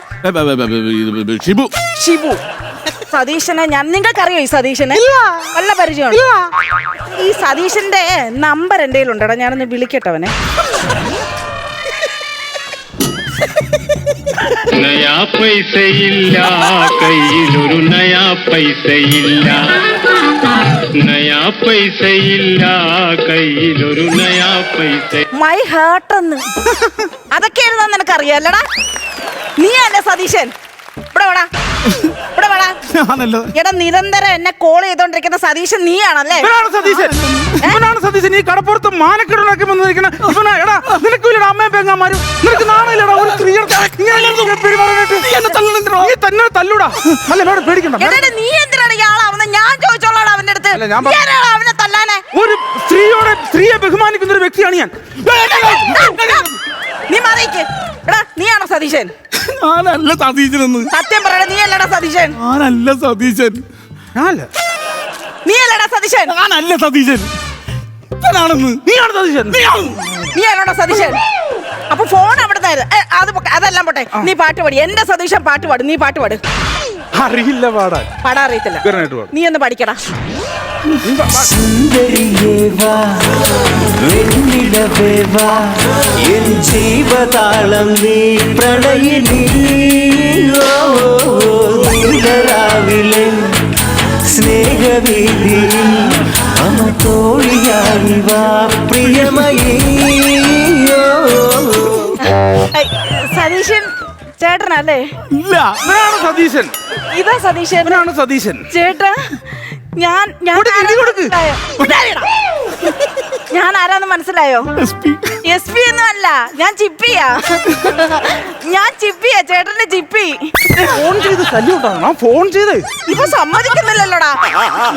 ഷിബു. സതീശനെ ഞാൻ, നിങ്ങൾക്കറിയോ ഈ സതീശനെ? നല്ല പരിചയമാണ്. ഈ സതീശന്റെ നമ്പർ എന്റെ കയ്യിലുണ്ടടാ, ഞാനൊന്ന് വിളിക്കട്ടെ അവനെ. നയാ പൈസയില്ല കയ്യിലൊരു നയാ പൈസയില്ല, നയാ പൈസയില്ല കയ്യിലൊരു നയാ പൈസ. മൈ ഹാർട്ട് എന്ന് അതൊക്കെ എഴുതാൻ നിനക്കറിയാലടാ? നീ അല്ലേ സതീശൻ? എടാ, നിരന്തരം എന്നെ കോൾ ചെയ്തോണ്ടിരിക്കുന്ന സതീശൻ നീയാണല്ലേ? സതീശൻ ഈ കടപ്പുറത്ത് മാനക്കെടുണ്ടാക്കി വന്നിരിക്കണ അമ്മയും പെങ്ങാമാരും. നിനക്ക് നാണയില്ലടാ ഒരു തന്നെ തല്ലൂടാ? അല്ല, പേടിക്കണ്ട. നീ എന്തിനാണ് ഇയാളാവുന്നത്? ഞാൻ ചോദിച്ചോളാം അവന്റെ അടുത്ത്. അവനെ തല്ലാനെ? ഒരു സ്ത്രീയെ ബഹുമാനിക്കുന്ന ഒരു വ്യക്തിയാണ് ഞാൻ. നീ മാറിക്ക്. എടാ, നീയാണോ സതീശൻ? ഞാനല്ല സതീശനെന്ന്. സത്യം പറയണ, നീ അല്ലടാ സതീശൻ. ഞാനല്ല സതീശൻ. നീ അല്ലടാ സതീശൻ. ഞാനല്ല സതീശൻ. നീയാണ് സതീശൻ. നീ അല്ലടാ സതീശൻ. അപ്പൊ ഫോൺ അവിടെ അതെല്ലാം പോട്ടെ, നീ പാട്ട് പാടി. എന്റെ സതീശൻ പാട്ട് പാടും, നീ പാട്ട് പാട്. അറിയില്ല പാടാൻ. പാടാൻ അറിയത്തില്ല. ഉഗ്രനായിട്ട് പാടും. നീ ഒന്ന് പഠിക്കടാ. സുന്ദരിയേവാ വെണ്ണിലവേവാ എൻ ജീവതാളം നീ പ്രണയിനി രാവിലെ സ്നേഹവീതിയിൽ അമതോഴിയായി വാ പ്രിയമയീ. സതീശൻ ചേട്ടനല്ലേ? ഇല്ല, ഇവനാണ് സതീശൻ. ഇതാ സതീശൻ. ഇവനാണ് സതീശൻ. ചേട്ടാ ഞാൻ ഞാൻ ആരാന്ന് മനസ്സിലായോ? എസ് പി ഒന്നും അല്ല, ഞാൻ ചിപ്പിയാ. ഞാൻ ചിപ്പിയാ, ചേട്ടന്റെ ചിപ്പി. ഫോൺ ചെയ്ത് ശല്യം ഫോൺ ചെയ്ത് ഇപ്പൊ സമ്മതിക്കുന്നില്ലല്ലോടാ.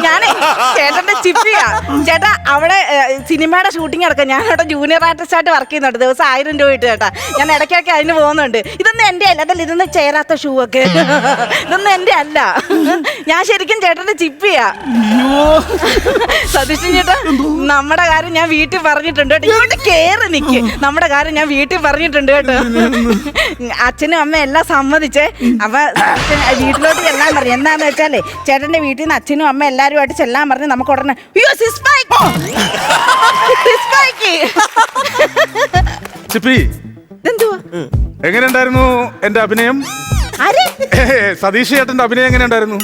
ഞാനേ ചേട്ടന്റെ ചിപ്പിയാ. ചേട്ടാ അവിടെ സിനിമയുടെ ഷൂട്ടിംഗ് നടക്കാം. ഞാൻ അവിടെ ജൂനിയർ ആർട്ടിസ്റ്റ് ആയിട്ട് വർക്ക് ചെയ്യുന്നുണ്ട്. ദിവസം 1000 രൂപ ഇട്ട് ചേട്ടാ. ഞാൻ ഇടയ്ക്കൊക്കെ അതിന് പോകുന്നുണ്ട്. ഇതൊന്നും എന്റെ അല്ല, അതല്ല ഇതൊന്നും ചേരാത്ത ഷൂ ഒക്കെ. ഇതൊന്നും എന്റെ അല്ല. ഞാൻ ശരിക്കും ചേട്ടന്റെ ചിപ്പിയാ. സതീശൻ ചേട്ടാ, നമ്മുടെ കാര്യം ഞാൻ വീട്ടിൽ പറഞ്ഞിട്ടുണ്ട് കേട്ടോ. ഇങ്ങോട്ട് കേറി നിക്ക്. നമ്മുടെ കാര്യം ഞാൻ വീട്ടിൽ പറഞ്ഞിട്ടുണ്ട് കേട്ടോ. അച്ഛനും അമ്മയും എല്ലാം സമ്മതിച്ചേ. അപ്പൊ വീട്ടിലോട്ട് ചെല്ലാൻ പറഞ്ഞു. എന്താന്ന് വെച്ചാലേ ചേട്ടന്റെ വീട്ടിൽ നിന്ന് അച്ഛനും അമ്മ എല്ലാരുമായിട്ട് ചെല്ലാൻ പറഞ്ഞു. നമുക്ക് ഉടനെ എന്തുവാ എങ്ങനെയുണ്ടായിരുന്നു എന്റെ അഭിനയം? സതീഷ് ചേട്ടന്റെ അഭിനയം എങ്ങനെയുണ്ടായിരുന്നു?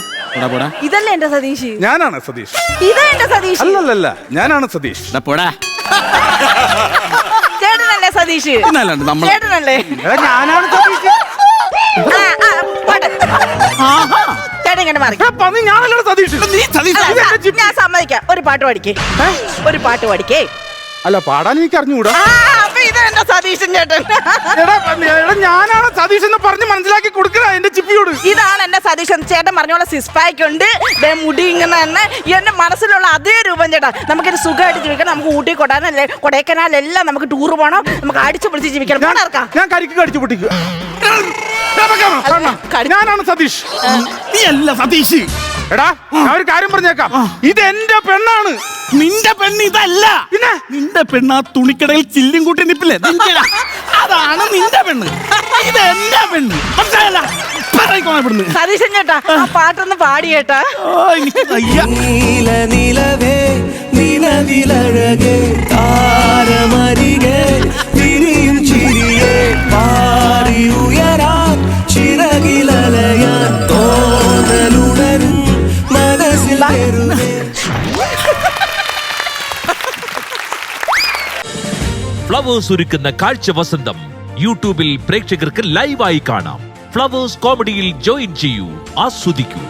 ഇതല്ലേ എന്റെ സതീഷ്? ഞാനാണ് സതീഷ്. ഇതാ എന്റെ സതീഷ്. അല്ലല്ല, ഞാനാണ് സതീഷ്. ചേട്ടനല്ലേ സതീഷ്? ചേട്ടനല്ലേ? ഞാനാണ് സതീഷ്. ചേട്ടൻ ഇങ്ങനെ മാറി. ഞാനല്ലോ സതീഷ്. ഞാൻ സമ്മതിക്കാം. ഒരു പാട്ട് പഠിക്കേ. ഒരു പാട്ട് പഠിക്കേ. അല്ല, പാടാൻ എനിക്ക് അറിഞ്ഞുകൂടാ. ഇതെന്റെ സതീശൻ ചേട്ടൻ. ഞാനാണ് സതീഷ് എന്ന് പറഞ്ഞ് മനസ്സിലാക്കി കൊടുക്കണ എന്റെ ചിപ്പിയോട്. ഇതാണ് എന്റെ സതീശൻ ചേട്ടൻ. പറഞ്ഞോളെ സിസ്പാക്ക് ഉണ്ട്, മുടി ഇങ്ങനെ തന്നെ. എന്റെ മനസ്സിലുള്ള അതേ രൂപം ചേട്ടാ. നമുക്കൊരു സുഖമായിട്ട് ജീവിക്കണം. നമുക്ക് ഊട്ടി കൊടൈക്കനാലെല്ലാം നമുക്ക് ടൂർ പോകണം. നമുക്ക് അടിച്ചു പൊളിച്ച് ജീവിക്കണം. ഞാൻ കരിക്ക് കടിച്ചു പൊട്ടിക്കുക. ഞാനാണ് സതീഷ്. നീ അല്ല സതീഷ്. എടാ, ഞാൻ ഒരു കാര്യം പറഞ്ഞേക്കാം. ഇത് എന്റെ പെണ്ണാണ്. നിന്റെ പെണ്ണ് ഇതല്ല. പിന്നെ നിന്റെ പെണ്ണ് ആ തുണിക്കടയിൽ ചില്ലും കൂട്ടി നിപ്പില്ലേ, അതാണ് നിന്റെ പെണ്ണ്. ഇത് എന്റെ പെണ്ണ്. സതീശൻ ചേട്ടാ, ആ പാട്ടൊന്ന് പാടി കേട്ടാ. നീല നിലവേ നിലവിലഴകേ താരമരികെ തിരിയും ചിരിയെ പാറി ഉയരാൻ ചിറകിലലയാൻ തോന്നലുടരും മനസ്സിൽ ഫ്ലവേഴ്സ് ഒരുക്കുന്ന കാഴ്ച വസന്തം യൂട്യൂബിൽ പ്രേക്ഷകർക്ക് ലൈവായി കാണാം. ഫ്ലവേഴ്സ് കോമഡിയിൽ ജോയിൻ ചെയ്യൂ, ആസ്വദിക്കൂ.